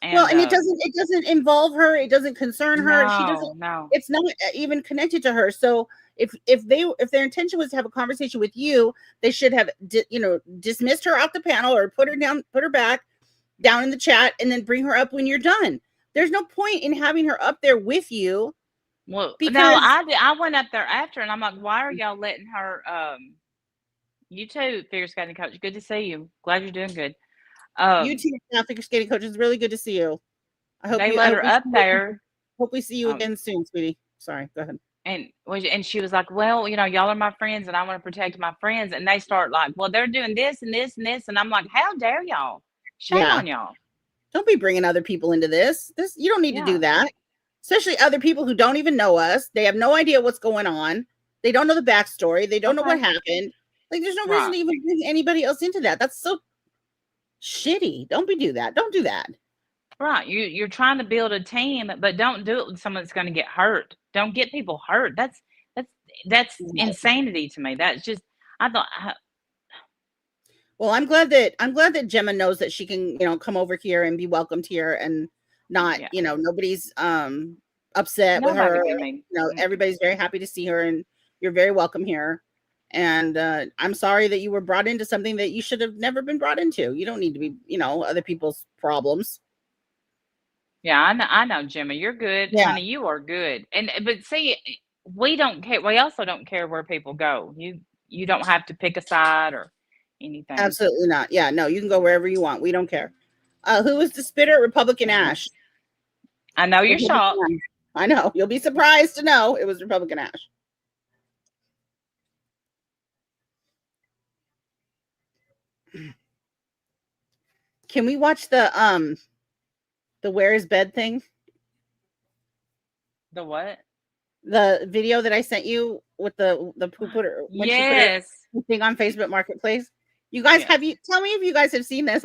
And, and it doesn't involve her. It doesn't concern her. No, She doesn't. No, it's not even connected to her. So if their intention was to have a conversation with you, they should have dismissed her off the panel or put her back down in the chat, and then bring her up when you're done. There's no point in having her up there with you. Well, no, I went up there after, and I'm like, why are y'all letting her? You too, figure skating coach. Good to see you. Glad you're doing good. You too, figure skating coach. It's really good to see you. I hope they let her up there. Hope we see you again soon, sweetie. Sorry, go ahead. And she was like, well, y'all are my friends, and I want to protect my friends. And they start like, well, they're doing this and this and this, and I'm like, how dare y'all? Shame on y'all. Don't be bringing other people into this. You don't need to do that. Especially other people who don't even know us. They have no idea what's going on. They don't know the backstory. They don't know what happened. Like, there's no reason to even bring anybody else into that. That's so shitty. Don't do that. Don't do that. Right. You're trying to build a team, but don't do it with someone that's going to get hurt. Don't get people hurt. That's insanity to me. That's just, I thought. Well, I'm glad that Gemma knows that she can, come over here and be welcomed here and not, nobody's upset with her. Everybody's very happy to see her, and you're very welcome here. And I'm sorry that you were brought into something that you should have never been brought into. You don't need to be, other people's problems. Yeah, I know, Gemma, you're good. Yeah. Honey, you are good. But see, we don't care. We also don't care where people go. You don't have to pick a side or anything. Absolutely not. Yeah, no, you can go wherever you want. We don't care. Who was the spitter? Republican Ash. I know you're shocked. I know. You'll be surprised to know it was Republican Ash. Can we watch the where is bed thing? The what? The video that I sent you with the pooper. Yes. Thing on Facebook Marketplace. You guys tell me if you guys have seen this.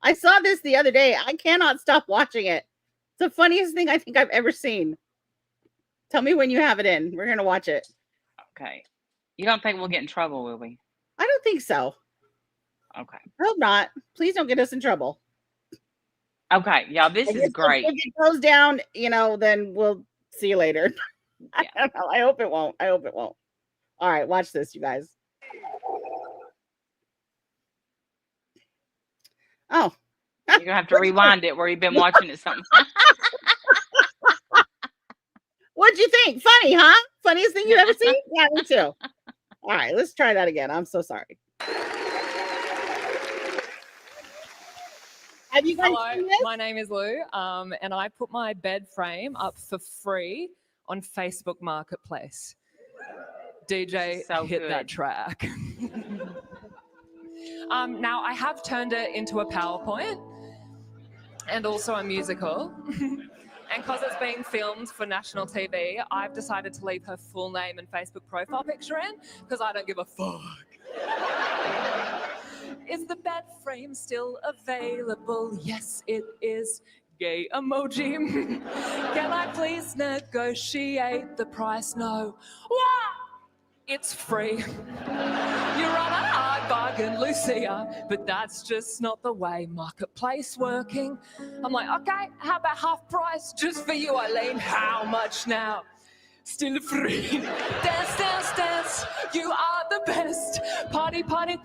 I saw this the other day. I cannot stop watching it. It's the funniest thing I think I've ever seen. Tell me when you have it in. We're gonna watch it. Okay. You don't think we'll get in trouble, will we? I don't think so. Okay. I hope not. Please don't get us in trouble. Okay, y'all, this is great. If it goes down, then we'll see you later. Yeah. I don't know. I hope it won't. All right, watch this, you guys. Oh. You're going to have to rewind it where you've been watching it something. What'd you think? Funny, huh? Funniest thing you've ever seen? Yeah, me too. All right, let's try that again. I'm so sorry. Have you guys seen this? My name is Lou, and I put my bed frame up for free on Facebook Marketplace. DJ, hit that track. Now, I have turned it into a PowerPoint and also a musical. And because it's being filmed for national TV, I've decided to leave her full name and Facebook profile picture in because I don't give a fuck. Is the bed frame still available? Yes, it is. Gay emoji. Can I please negotiate the price? No. What? It's free. You're on a hard bargain, Lucia, but that's just not the way Marketplace working. I'm like, okay, how about half price just for you, Eileen? How much now? still free. Dance, dance, dance, you are the best. Party, party,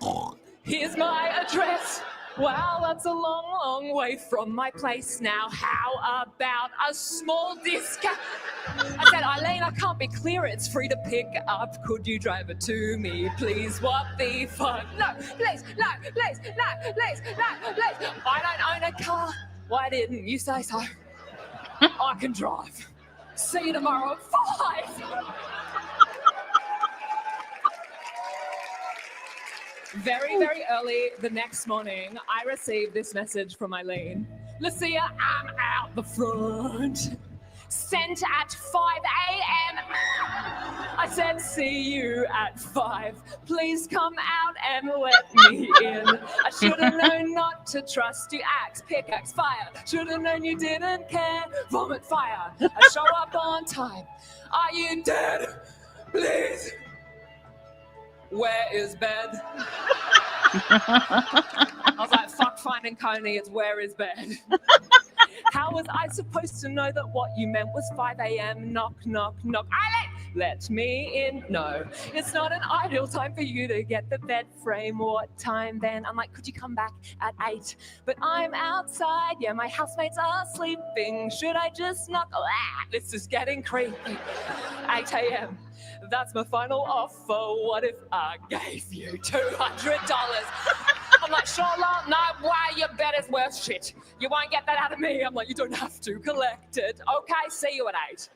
here's my address. Wow, that's a long, long way from my place now. How about a small discount? I said, Eileen, I can't be clear. It's free to pick up. Could you drive it to me, please? What the fuck? No, please, no, please, no, please, no, please. I don't own a car. Why didn't you say so? I can drive. See you tomorrow at 5. Very, very early the next morning, I received this message from Eileen. Lucia, I'm out the front. Sent at 5 a.m. I said, see you at 5. Please come out and let me in. I should have known not to trust you. Axe, pickaxe, fire. Should have known you didn't care. Vomit, fire. I show up on time. Are you dead? Please. Where is bed? I was like, fuck finding Coney, it's where is bed? How was I supposed to know that what you meant was 5 a.m.? Knock, knock, knock. Let me in. No, it's not an ideal time for you to get the bed frame. What time then? I'm like, could you come back at 8? But I'm outside. Yeah, my housemates are sleeping. Should I just knock? This is getting creepy. 8 a.m. That's my final offer. What if I gave you $200? I'm like, Charlotte, no way, your bed is worth shit. You won't get that out of me. I'm like, you don't have to collect it. Okay, see you at 8.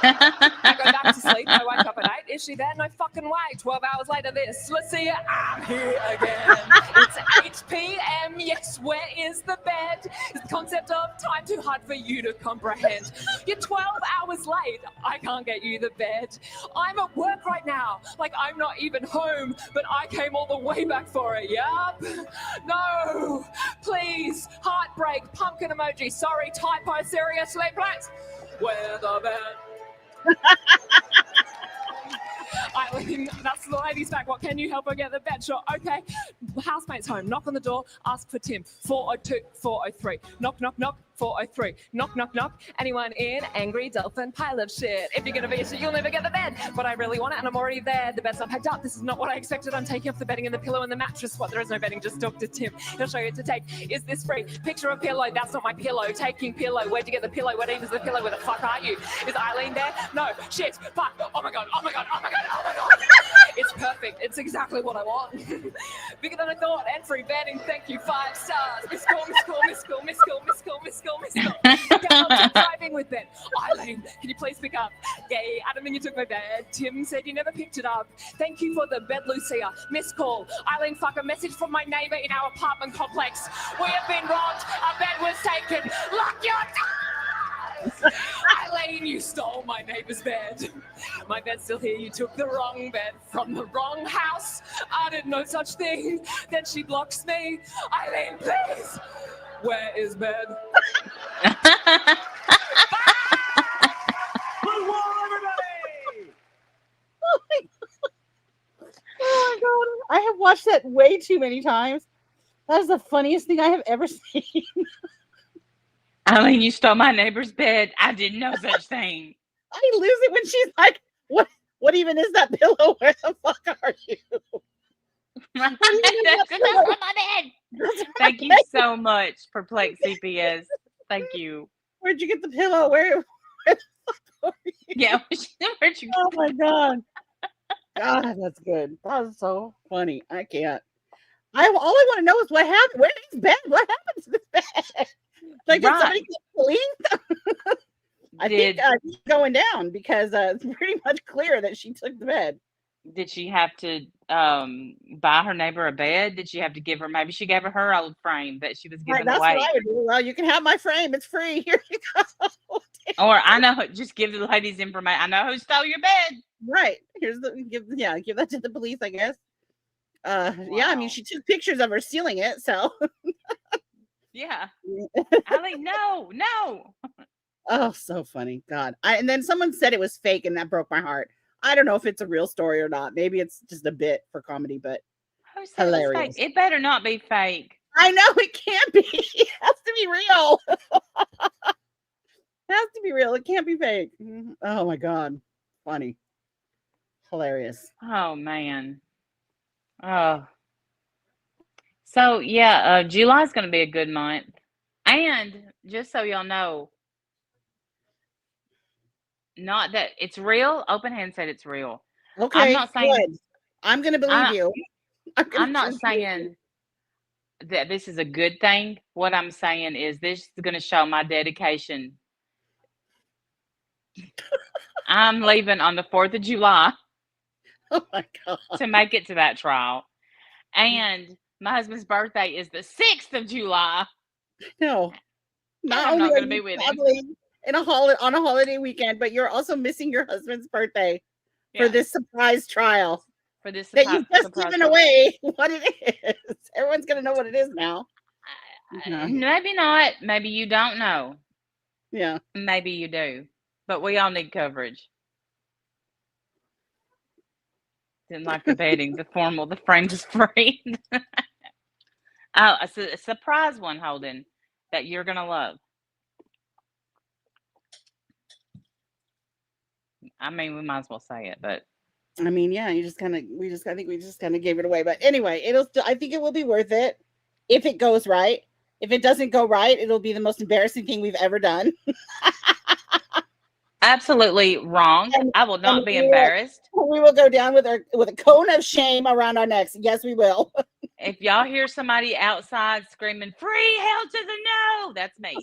I go back to sleep. I wake up at 8. Is she there? No fucking way. 12 hours later, this. Let's see it. I'm here again. It's 8 p.m. Yes, where is the bed? The concept of time too hard for you to comprehend. You're 12 hours late. I can't get you the bed. I'm at work right now. Like, I'm not even home, but I came all the way back for it. Yup. No. Please. Heartbreak. Pumpkin emoji. Sorry. Typo. Seriously, please. Where the bed? Eileen, that's the lady's back. What, can you help her get the bed? Sure, okay. Housemate's home. Knock on the door. Ask for Tim. 402, 403. Knock, knock, knock. 403. Knock, knock, knock. Anyone in? Angry dolphin pile of shit. If you're going to be a shit, you'll never get the bed. But I really want it, and I'm already there. The bed's not packed up. This is not what I expected. I'm taking off the bedding and the pillow and the mattress. What? There is no bedding. Just talk to Tim. He'll show you what to take. Is this free? Picture of pillow. That's not my pillow. Taking pillow. Where'd you get the pillow? What even is the pillow? Where the fuck are you? Is Eileen there? No. Shit. Fuck. Oh my god. Oh my god. Oh my god. Oh my god. It's perfect. It's exactly what I want. Bigger than I thought. And free bedding. Thank you. 5 stars. Miss call, miss call, miss call, miss call, miss call, miss call, miss call. I'm driving with it. Eileen, can you please pick up? Yay, I don't think you took my bed. Tim said you never picked it up. Thank you for the bed, Lucia. Missed call. Eileen, fuck, a message from my neighbour in our apartment complex. We have been robbed. Our bed was taken. Lock your doors! Eileen, you stole my neighbour's bed. My bed's still here. You took the wrong bed from the wrong house. I did no such thing. Then she blocks me. Eileen, please. Where is bed? Good wall, everybody! Oh my god. I have watched that way too many times. That is the funniest thing I have ever seen. Eileen, you stole my neighbor's bed. I didn't know such thing. I lose it when she's like, what even is that pillow? Where the fuck are you? That's from my bed. Thank you so much, Perplex CPS. Thank you. Where'd you get the pillow? Where the fuck are you? Yeah, where'd you Oh my god. God, that's good. That was so funny. I can't. All I want to know is what happened. Where's this bed? What happened to this bed? Like, did somebody get police? I think it's going down because it's pretty much clear that she took the bed. Did she have to buy her neighbor a bed? Did she have to give her? Maybe she gave her old frame that she was giving that's away. What I would do. Well, you can have my frame. It's free. Here you go. Or I know. Just give the ladies information. I know who stole your bed. Right. Here's give that to the police, I guess. Wow. Yeah. I mean, she took pictures of her stealing it. So. Yeah. Eileen, no. Oh, so funny. God. And then someone said it was fake, and that broke my heart. I don't know if it's a real story or not. Maybe it's just a bit for comedy, but who said hilarious. It better not be fake. I know it can't be. It has to be real. has to be real. It can't be fake. Oh my god. Funny. Hilarious. Oh man. Oh. So yeah, July's gonna be a good month. And just so y'all know, not that it's real. Open hand said it's real. I'm Okay, not saying good. I'm gonna believe I you. I'm gonna I'm not choose to believe you. saying that this is a good thing. What I'm saying is this is gonna show my dedication. I'm leaving on the 4th of July Oh my god. to make it to that trial. And my husband's birthday is the 6th of July. No. And Not I'm only not are gonna be you with him. traveling on a holiday weekend, but you're also missing your husband's birthday for Yeah. this surprise trial For this that you've just surprise given trial. away what it is. Everyone's gonna know what it is now. Yeah. Maybe not. Maybe you don't know. Yeah. Maybe you do. But we all need coverage. Didn't like debating the formal, the frame is free. Oh, a surprise one, Holden, that you're gonna love. I mean, we might as well say it, but I mean, yeah, I think we just kind of gave it away. But anyway, I think it will be worth it if it goes right. If it doesn't go right, it'll be the most embarrassing thing we've ever done. absolutely wrong. And, I will and not be embarrassed. we will go down with a cone of shame around our necks. Yes, we will. If y'all hear somebody outside screaming, free, hell to the no, that's me.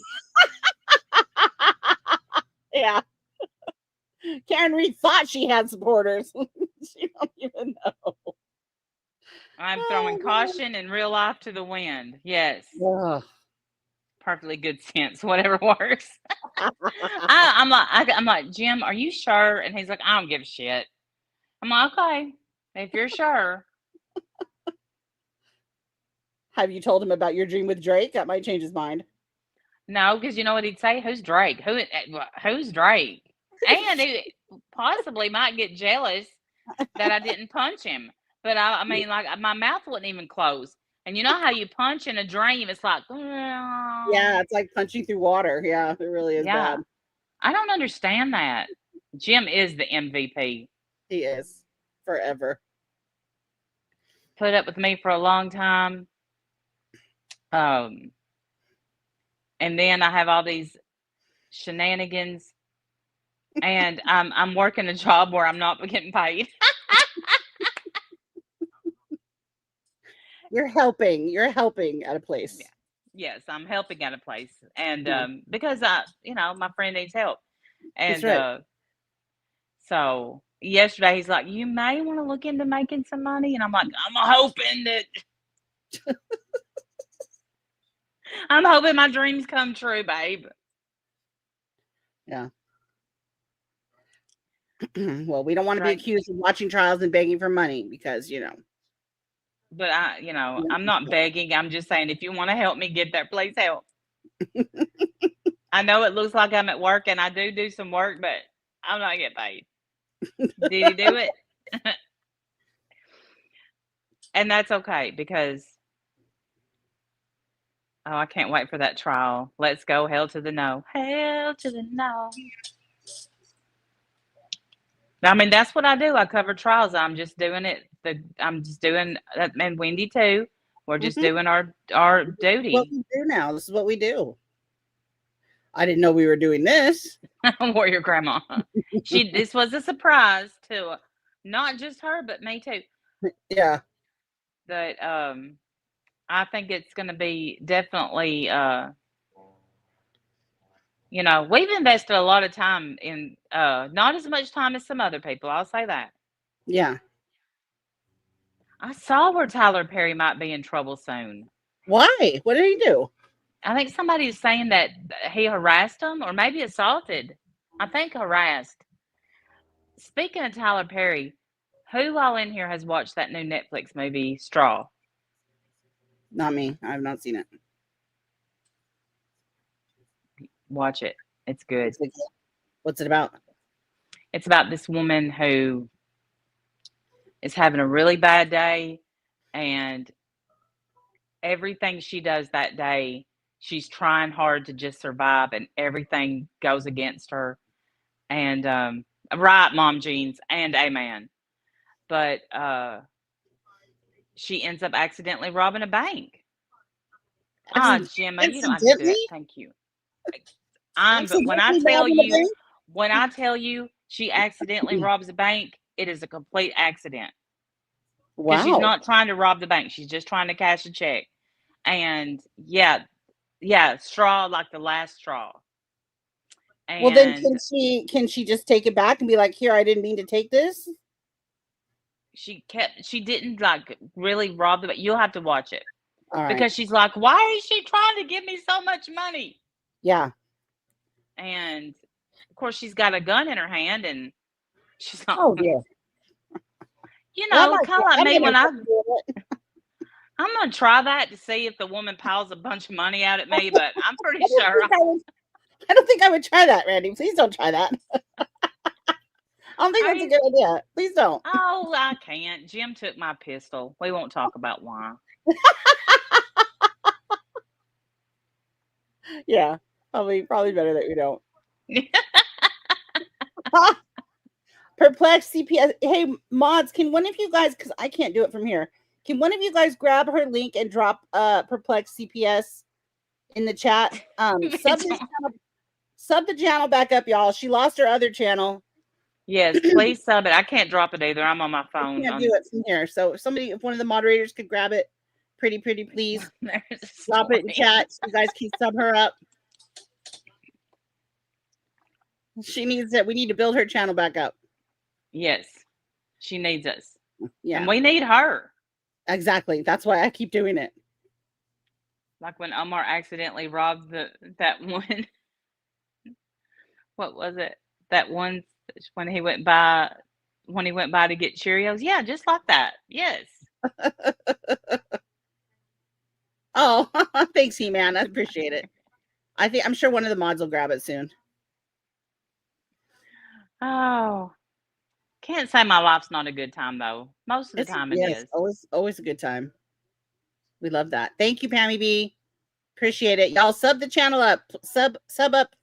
Yeah. Karen Reed thought she had supporters. She don't even know. I'm throwing caution and real life to the wind. Yes. Ugh. Perfectly good sense, whatever works. I'm like, Jim, are you sure? And he's like, I don't give a shit. I'm like, okay, if you're sure. Have you told him about your dream with Drake? That might change his mind. No, because you know what he'd say? Who's Drake? Who's Drake? And he possibly might get jealous that I didn't punch him. But I mean, like my mouth wouldn't even close. And you know how you punch in a dream? It's like, Yeah, it's like punching through water. Yeah, it really is yeah. bad. I don't understand that. Jim is the MVP. He is forever. Put up with me for a long time. And then I have all these shenanigans, and I'm working a job where I'm not getting paid. You're helping at a place. Yeah. Yes, I'm helping at a place, and Yeah. because my friend needs help, That's and right. so yesterday he's like, you may want to look into making some money, and I'm like, I'm hoping my dreams come true, babe. Yeah. Well, we don't want to be Right. accused of watching trials and begging for money because, But I'm not begging. I'm just saying, if you want to help me get there, please help. I know it looks like I'm at work, and I do some work, but I'm not getting paid. Did he do it? And that's okay because, oh, I can't wait for that trial. Let's go. Hell to the no. Hell to the no. I mean, that's what I do. I cover trials. I'm just doing it. I'm just doing, and Wendy too. We're just doing our duty. What we do now. This is what we do. I didn't know we were doing this. Warrior grandma. This was a surprise to not just her, but me too. Yeah. That I think it's going to be definitely. We've invested a lot of time in not as much time as some other people. I'll say that. Yeah. I saw where Tyler Perry might be in trouble soon. Why? What did he do? I think somebody is saying that he harassed him or maybe assaulted. I think harassed. Speaking of Tyler Perry, who all in here has watched that new Netflix movie, Straw? Not me. I have not seen it. Watch it. It's good. What's it about? It's about this woman who is having a really bad day, and everything she does that day, She's trying hard to just survive, and everything goes against her. And right, Mom Jeans and Amen. But she ends up accidentally robbing a bank. Gemma, you don't have to do Accidentally? that. Thank you. But when I Accidentally tell robbing a you, bank? she accidentally robs a bank, it is a complete accident. Because she's Wow. not trying to rob the bank. She's just trying to cash a check. And yeah, straw like the last straw. Well, then And can she just take it back and be like, "Here, I didn't mean to take this"? she didn't like really rob the bank. You'll have to watch it. All right. Because she's like, why is she trying to give me so much money? Yeah. And of course, she's got a gun in her hand, and she's not. Oh dear. You Well, know, kind of like me when I'm gonna try that to see if the woman piles a bunch of money out at me, but I'm pretty sure. I don't think I would try that, Randy. Please don't try that. I don't think that's a good idea. Please don't. Oh, I can't. Jim took my pistol. We won't talk about why. Yeah, probably better that we don't. Perplex CPS. Hey, mods, can one of you guys, because I can't do it from here, can one of you guys grab her link and drop Perplex CPS in the chat? Sub the channel back up, y'all. She lost her other channel. Yes, please sub it. I can't drop it either. I'm on my phone. I can't do it from here. So if one of the moderators could grab it, pretty please. Drop it in chat. You guys can sub her up. She needs it. We need to build her channel back up. Yes, she needs us. Yeah, and we need her. Exactly. That's why I keep doing it. Like when Omar accidentally robbed that one. What was it? That one when he went by to get Cheerios. Yeah, just like that. Yes. Oh, thanks, He-Man. I appreciate it. I'm sure one of the mods will grab it soon. Oh, can't say my life's not a good time though. Most of the time it is. Always a good time. We love that. Thank you, Pammy B. Appreciate it. Y'all sub the channel up. Sub up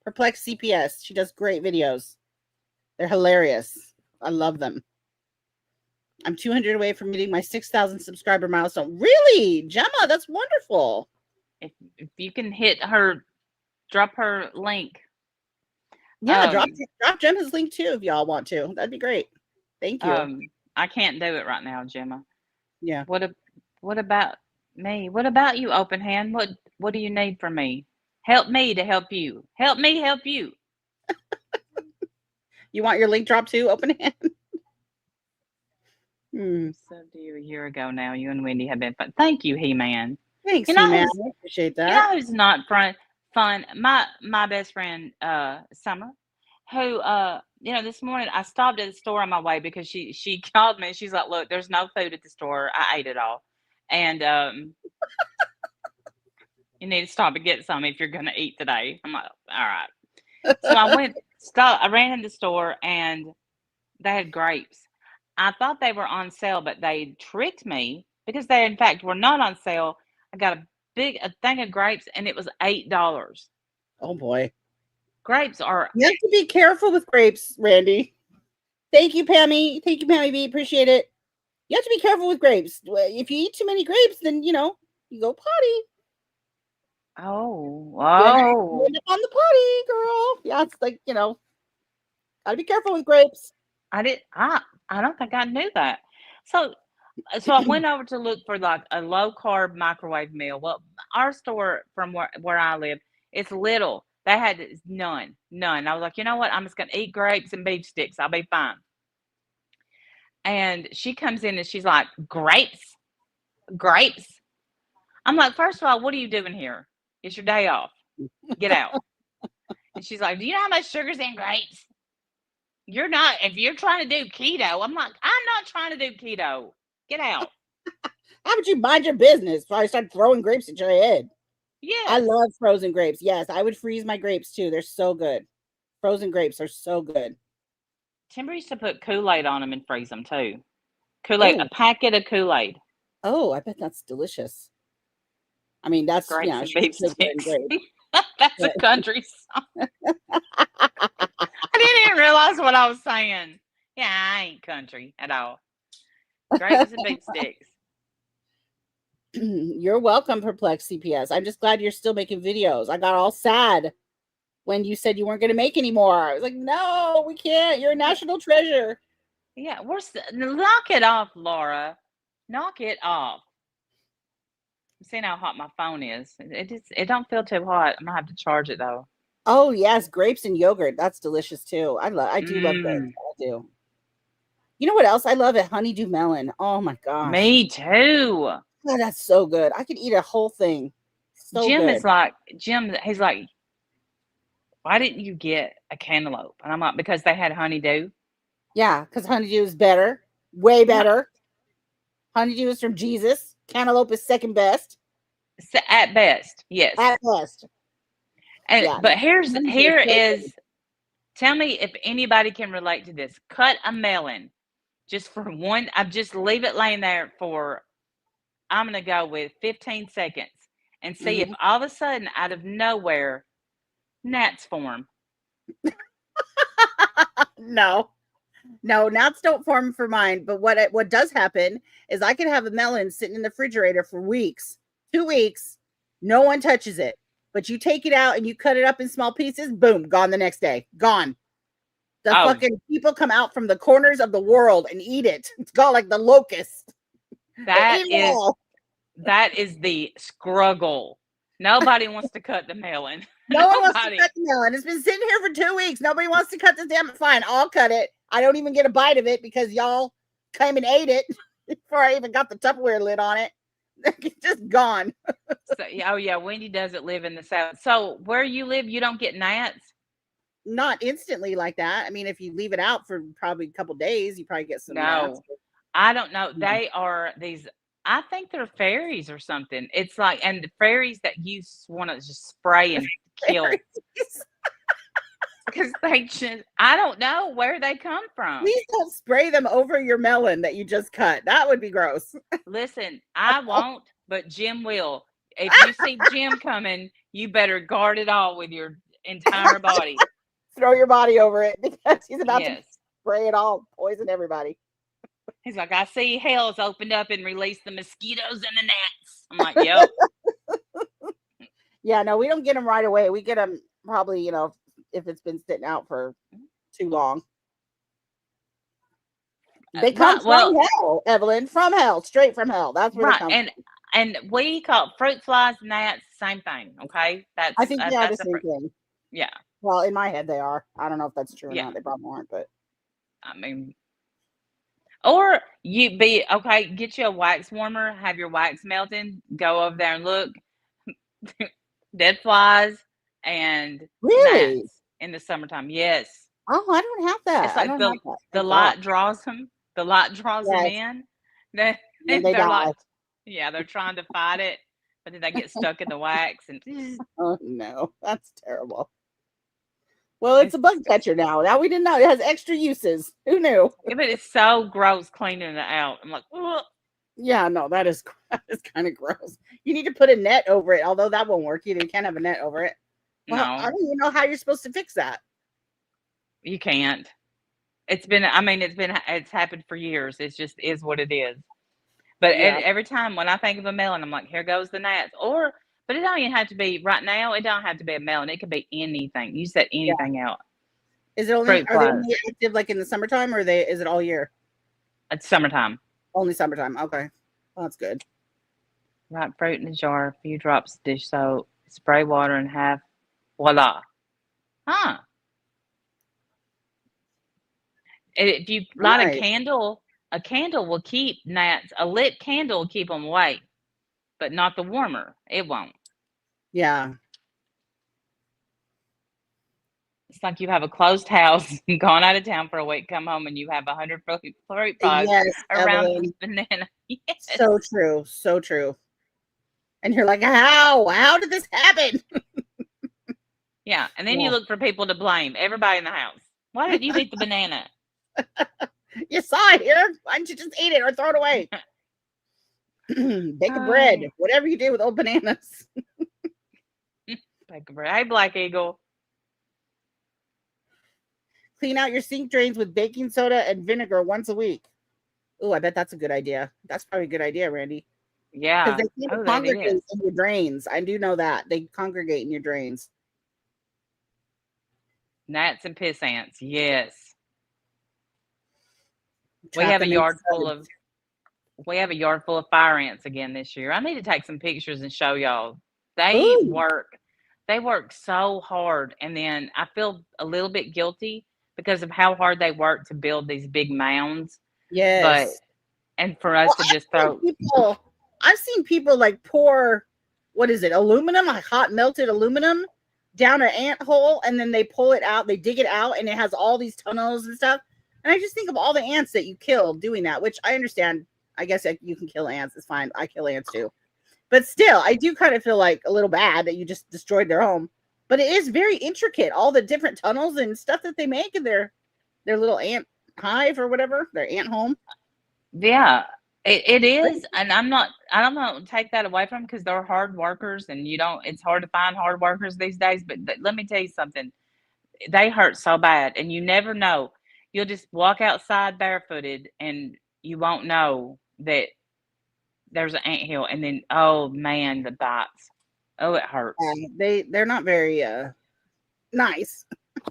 Perplex CPS. She does great videos. They're hilarious. I love them. I'm 200 away from meeting my 6,000 subscriber milestone. Really? Gemma, that's wonderful. If you can hit her, drop her link. Yeah, drop Gemma's link too if y'all want to. That'd be great. Thank you. I can't do it right now, Gemma. Yeah. What about me? What about you, Open Hand? What do you need from me? Help me to help you. Help me help you. You want your link dropped too, Open Hand? So do you a year ago now. You and Wendy have been fun. Thank you, He-Man. Thanks, He-Man. I appreciate that. You know who's not fun? My best friend, Summer, who this morning I stopped at the store on my way because she called me and she's like, look, there's no food at the store. I ate it all. And you need to stop and get some if you're gonna eat today. I'm like, all right. So I ran in the store and they had grapes. I thought they were on sale, but they tricked me because they in fact were not on sale. I got a thing of grapes and it was $8. Oh boy. Grapes are. You have to be careful with grapes, Randy. Thank you, Pammy. Thank you, Pammy B. Appreciate it. You have to be careful with grapes. If you eat too many grapes, then you go potty. Oh. You end up on the potty, girl. Yeah, it's like gotta be careful with grapes. I don't think I knew that. So I went over to look for like a low carb microwave meal. Well, our store from where I live, it's little. They had none. I was like, you know what? I'm just gonna eat grapes and beef sticks. I'll be fine. And she comes in and she's like, grapes. I'm like, first of all, what are you doing here? It's your day off. Get out. And she's like, do you know how much sugar's in grapes? You're not, if you're trying to do keto. I'm like, I'm not trying to do keto. Get out. How would you mind your business before I start throwing grapes at your head? Yeah. I love frozen grapes. Yes, I would freeze my grapes too. They're so good. Frozen grapes are so good. Timber used to put Kool-Aid on them and freeze them too. Kool-Aid, a packet of Kool-Aid. Oh, I bet that's delicious. I mean, that's, you Grapes know, and she's beef sugar and sticks. grapes. That's a But country song. I didn't even realize what I was saying. Yeah, I ain't country at all. Grapes and beef sticks. you're welcome, Perplex CPS. I'm just glad you're still making videos. I got all sad when you said you weren't going to make any more. I was like, no, we can't. You're a national treasure. Yeah, knock it off, Laura. Knock it off. Seeing how hot my phone is. It don't feel too hot. I'm gonna have to charge it though. Oh yes, grapes and yogurt. That's delicious too. I do love grapes. I do. You know what else I love? A honeydew melon. Oh my gosh. Me too. Oh, that's so good. I could eat a whole thing. So Jim good. is like, he's like, why didn't you get a cantaloupe? And I'm like, because they had honeydew. Yeah, because honeydew is better. Way better. Honeydew is from Jesus. Cantaloupe is second best. At best, yes. At best. And Yeah, but no. here is tell me if anybody can relate to this. Cut a melon just for one. I just leave it laying there for I'm gonna go with 15 seconds and see if all of a sudden out of nowhere gnats form. No, gnats don't form for mine. But what does happen is I can have a melon sitting in the refrigerator for weeks, 2 weeks, no one touches it. But you take it out and you cut it up in small pieces, boom, gone the next day, gone. The fucking people come out from the corners of the world and eat it. It's called like the locust. That is the struggle. Nobody wants to cut the melon. No one wants to cut the melon. It's been sitting here for 2 weeks. Nobody wants to cut this damn. Fine, I'll cut it. I don't even get a bite of it because y'all came and ate it before I even got the Tupperware lid on it. It's just gone. So, oh yeah, Wendy doesn't live in the South. So where you live, you don't get gnats? Not instantly like that. I mean, if you leave it out for probably a couple days, you probably get some gnats. I don't know. They are these. I think they're fairies or something. It's like, and the fairies that you want to just spray and kill. Because they just, I don't know where they come from. Please don't spray them over your melon that you just cut. That would be gross. Listen, I won't, but Jim will. If you see Jim coming, you better guard it all with your entire body. Throw your body over it because he's about to spray it all, poison everybody. He's like, I see hell's opened up and released the mosquitoes and the gnats. I'm like, yep. Yeah, no, we don't get them right away. We get them probably, you know, if it's been sitting out for too long. They come from hell, Evelyn, from hell, straight from hell. That's where they come from. And we call fruit flies, gnats, same thing. Okay, I think they are the same thing. Yeah. Well, in my head, they are. I don't know if that's true or not. They probably aren't, but I mean, or get you a wax warmer, have your wax melting, go over there and look. Dead flies and gnats in the summertime. Yes. Oh, I don't have that. It's like the light draws them. The light draws them in. They die. Like, they're trying to fight it, but then they get stuck in the wax and. Oh no, that's terrible. Well, it's a bug catcher now. Now we didn't know it has extra uses. Who knew? Yeah, but it's so gross cleaning it out. I'm like, ugh. Yeah, no, that is kind of gross. You need to put a net over it, although that won't work either. You can't have a net over it. Well, no. I don't even know how you're supposed to fix that. You can't. It's happened for years. It's just is what it is. But every time when I think of a melon, I'm like, here goes the gnats. But it don't even have to be right now. It don't have to be a melon. It could be anything. You set anything out. Is it only are they only active like in the summertime, or is it all year? It's summertime. Only summertime. Okay, well, that's good. Ripe fruit in a jar, a few drops of dish soap, spray water in half. Voila. Huh. If you light a candle will keep gnats. A lit candle will keep them away, but not the warmer. It won't. Yeah. It's like you have a closed house, gone out of town for a week, come home, and you have 100 fruit pies around the banana. Yes. So true. So true. And you're like, how did this happen? Yeah. And then you look for people to blame. Everybody in the house. Why did you eat the banana? You saw it here. Why didn't you just eat it or throw it away? Bake a bread, whatever you do with old bananas. Bake a bread. Hey, Black Eagle. Clean out your sink drains with baking soda and vinegar once a week. Oh, I bet that's a good idea. That's probably a good idea, Randy. Yeah. Because they Oh, that congregate is. in your drains. I do know that. They congregate in your drains. Gnats and piss ants. Yes. We Trap have a them yard inside. full of fire ants again this year. I need to take some pictures and show y'all. They Ooh. work so hard, and then I feel a little bit guilty because of how hard they work to build these big mounds. Yes. And for us to just throw. I've seen people like pour, what is it, aluminum, like hot melted aluminum down an ant hole, and then they pull it out, they dig it out, and it has all these tunnels and stuff. And I just think of all the ants that you kill doing that, which I understand. I guess you can kill ants. It's fine. I kill ants too. But still, I do kind of feel like a little bad that you just destroyed their home. But it is very intricate, all the different tunnels and stuff that they make in their little ant hive or whatever, their ant home. Yeah, it is. And I don't know, take that away from them because they're hard workers, and it's hard to find hard workers these days. But let me tell you something. They hurt so bad, and you never know. You'll just walk outside barefooted, and you won't know that there's an anthill, and then, oh man, the bites. Oh, it hurts. They're not very nice.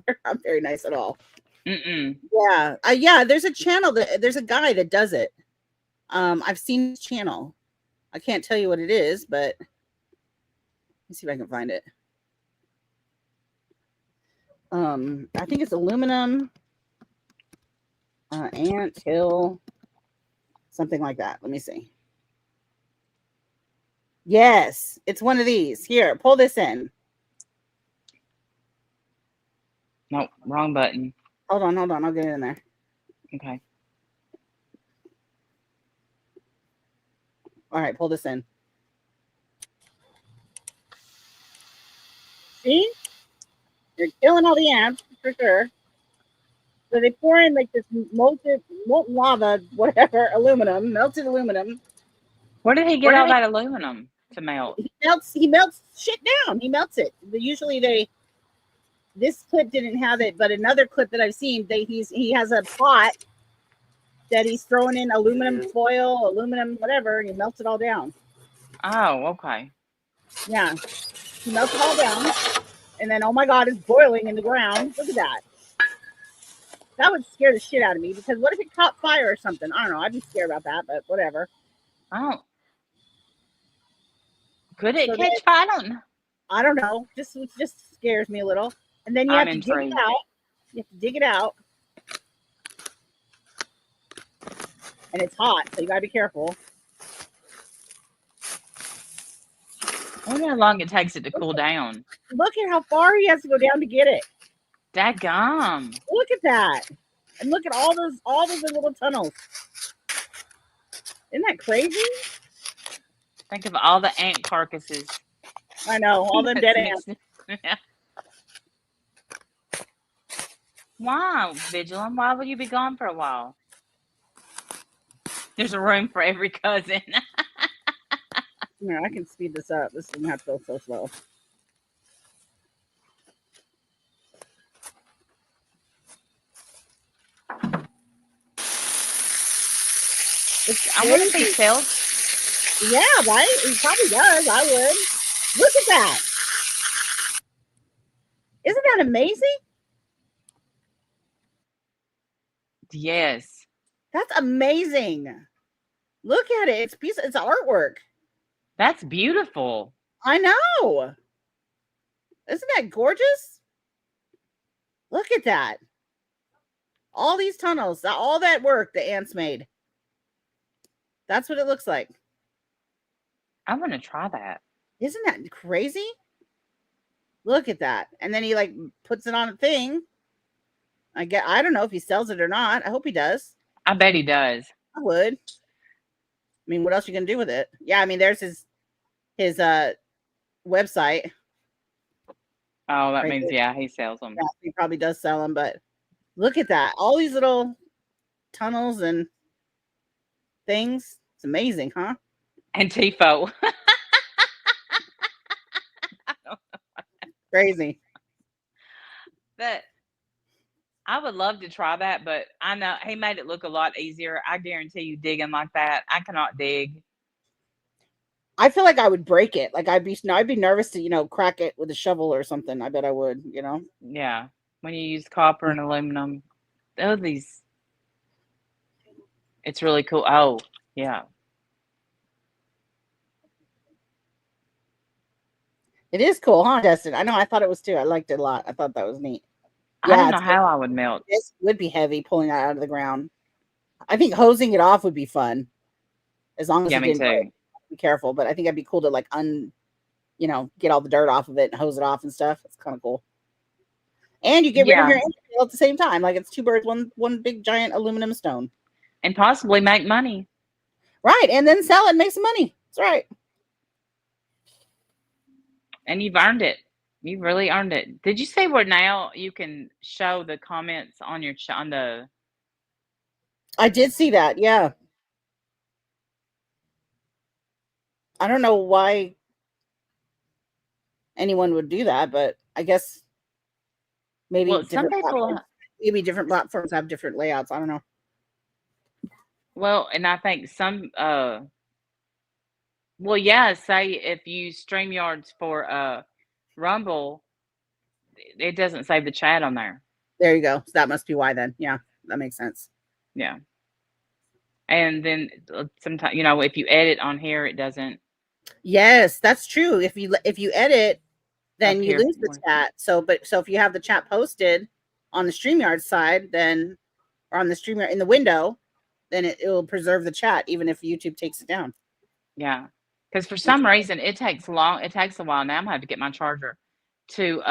They're not very nice at all. Yeah, there's a channel there's a guy that does it. I've seen his channel. I can't tell you what it is, but let's see if I can find it. I think it's aluminum ant hill, something like that. Let me see. Yes, it's one of these. Here, pull this in. Nope, wrong button. Hold on. I'll get it in there. Okay. All right, pull this in. See? They're killing all the ants for sure. So they pour in like this molten lava, whatever, melted aluminum. Where did he get all that aluminum to melt? He melts shit down. He melts it. Usually this clip didn't have it, but another clip that I've seen, he has a pot that he's throwing in aluminum foil, aluminum, whatever, and he melts it all down. Oh, okay. Yeah. He melts it all down. And then, oh my God, it's boiling in the ground. Look at that. That would scare the shit out of me because what if it caught fire or something? I don't know. I'd be scared about that, but whatever. Oh. Could it catch fire? I don't know. It just scares me a little. And then you have to dig it out. You have to dig it out. And it's hot, so you gotta be careful. I wonder how long it takes it to cool down. Look at how far he has to go down to get it. Dadgum. Look at that. And look at all those little tunnels. Isn't that crazy? Think of all the ant carcasses. I know, all the dead ants. Yeah. Why, Vigilant? Why would you be gone for a while? There's a room for every cousin. No, I can speed this up. This doesn't have to go so slow. I wonder if he sells. Yeah, right? He probably does. I would. Look at that. Isn't that amazing? Yes. That's amazing. Look at it. It's artwork. That's beautiful. I know. Isn't that gorgeous? Look at that. All these tunnels, all that work the ants made. That's what it looks like. I want to try that. Isn't that crazy? Look at that. And then he like puts it on a thing. I don't know if he sells it or not. I hope he does. I bet he does. I would. I mean, what else are you gonna do with it? Yeah, I mean, there's his website. Oh, that means yeah, he sells them. Yeah, he probably does sell them, but look at that. All these little tunnels and things. It's amazing, huh? And Tifo. Crazy. That I would love to try that, but I know he made it look a lot easier. I guarantee you digging like that, I cannot dig. I feel like I would break it. Like I'd be nervous to, crack it with a shovel or something. I bet I would, Yeah. When you use copper and aluminum. Oh, these it's really cool. Oh, yeah. It is cool, huh, Justin? I know. I thought it was too. I liked it a lot. I thought that was neat. I don't Yeah, know how I would melt. this would be heavy pulling it out of the ground. I think hosing it off would be fun, as long as Yeah, it me didn't break. too. Be careful, but I think it'd be cool to like get all the dirt off of it and hose it off and stuff. It's kind of cool. And you get rid of your Yeah. entrail at the same time. Like it's two birds, one big giant aluminum stone. And possibly make money. Right, and then sell it and make some money. That's right. And you've earned it. You've really earned it. Did you see where now you can show the comments on your on the I did see that. Yeah. I don't know why anyone would do that, but I guess maybe well, some people different platforms have different layouts. I don't know. well, and I think some well, yeah, say if you StreamYards for Rumble, it doesn't save the chat on there. There you go. So that must be why then. Yeah, that makes sense. Yeah. And then sometimes, if you edit on here, it doesn't Yes, that's true. If you edit, then you appear. lose the chat. So if you have the chat posted on the StreamYard side, then or on the StreamYard in the window, then it will preserve the chat even if YouTube takes it down. Yeah. Because for some reason it takes long. It takes a while. Now I'm gonna have to get my charger to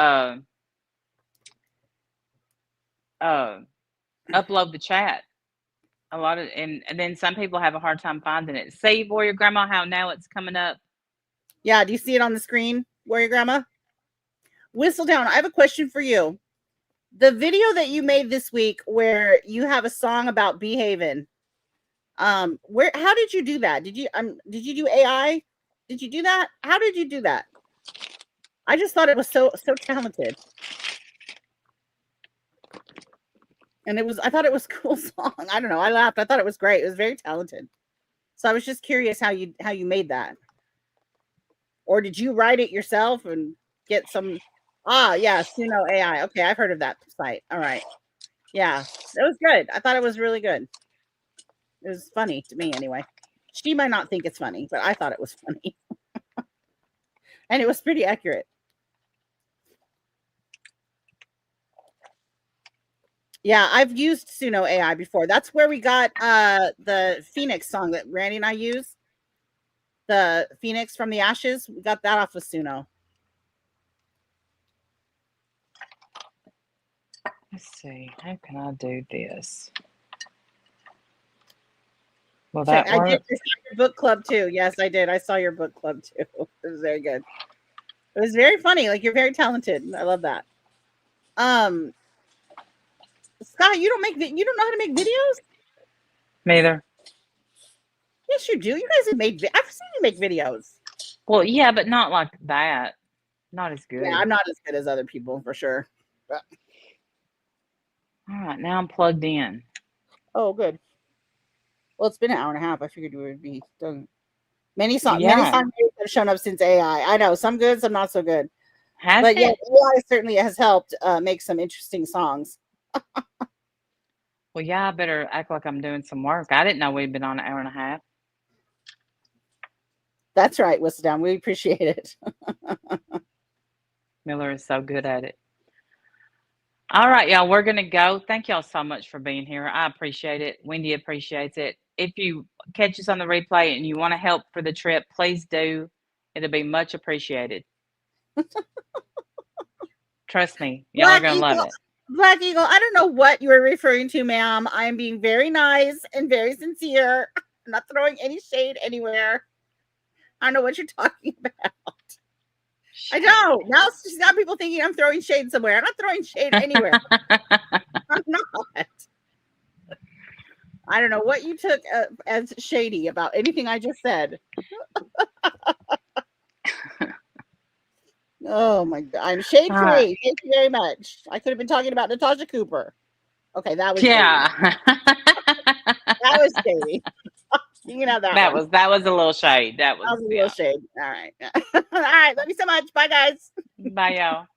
upload the chat. A lot of and then some people have a hard time finding it. See, Warrior Grandma, how now it's coming up. Yeah, do you see it on the screen, Warrior Grandma? Whistledown, I have a question for you. The video that you made this week where you have a song about behaving, how did you do that? Did you do AI? Did you do that? How did you do that? I just thought it was so talented. And I thought it was a cool song. I don't know. I laughed. I thought it was great. It was very talented. So I was just curious how you made that. Or did you write it yourself and get some? Yeah, Suno AI. Okay, I've heard of that site. All right. Yeah, it was good. I thought it was really good. It was funny to me anyway. She might not think it's funny, but I thought it was funny. And it was pretty accurate. Yeah, I've used Suno AI before. That's where we got the Phoenix song that Randy and I use. The Phoenix from the Ashes. We got that off of Suno. Let's see. How can I do this? Will that work? I did your book club too. Yes, I did. I saw your book club too. It was very good. It was very funny. Like you're very talented. I love that. Scott, you don't know how to make videos? Neither. Yes, you do. You guys have I've seen you make videos. Well, yeah, but not like that. Not as good. Yeah, I'm not as good as other people for sure. But... All right, now I'm plugged in. Oh, good. Well, it's been an hour and a half. I figured we would be done. Many songs have shown up since AI. I know some good, some not so good. But yeah, AI certainly has helped make some interesting songs. Well, yeah, I better act like I'm doing some work. I didn't know we'd been on an hour and a half. That's right, Whistledown. We appreciate it. Miller is so good at it. All right, y'all, we're going to go. Thank y'all so much for being here. I appreciate it. Wendy appreciates it. If you catch us on the replay and you want to help for the trip, please do. It'll be much appreciated. Trust me, y'all are going to love it. Black Eagle, I don't know what you were referring to, ma'am. I am being very nice and very sincere. I'm not throwing any shade anywhere. I don't know what you're talking about. I know. Now people thinking I'm throwing shade somewhere. I'm not throwing shade anywhere. I'm not. I don't know what you took as shady about anything I just said. Oh my God. I'm shade All right. free. Thank you very much. I could have been talking about Natasha Cooper. Okay, that was shady. Yeah. That was shady. You can have that one. that was a little shade. That That was was a little shade. All right. All right. Love you so much. Bye, guys. Bye, y'all.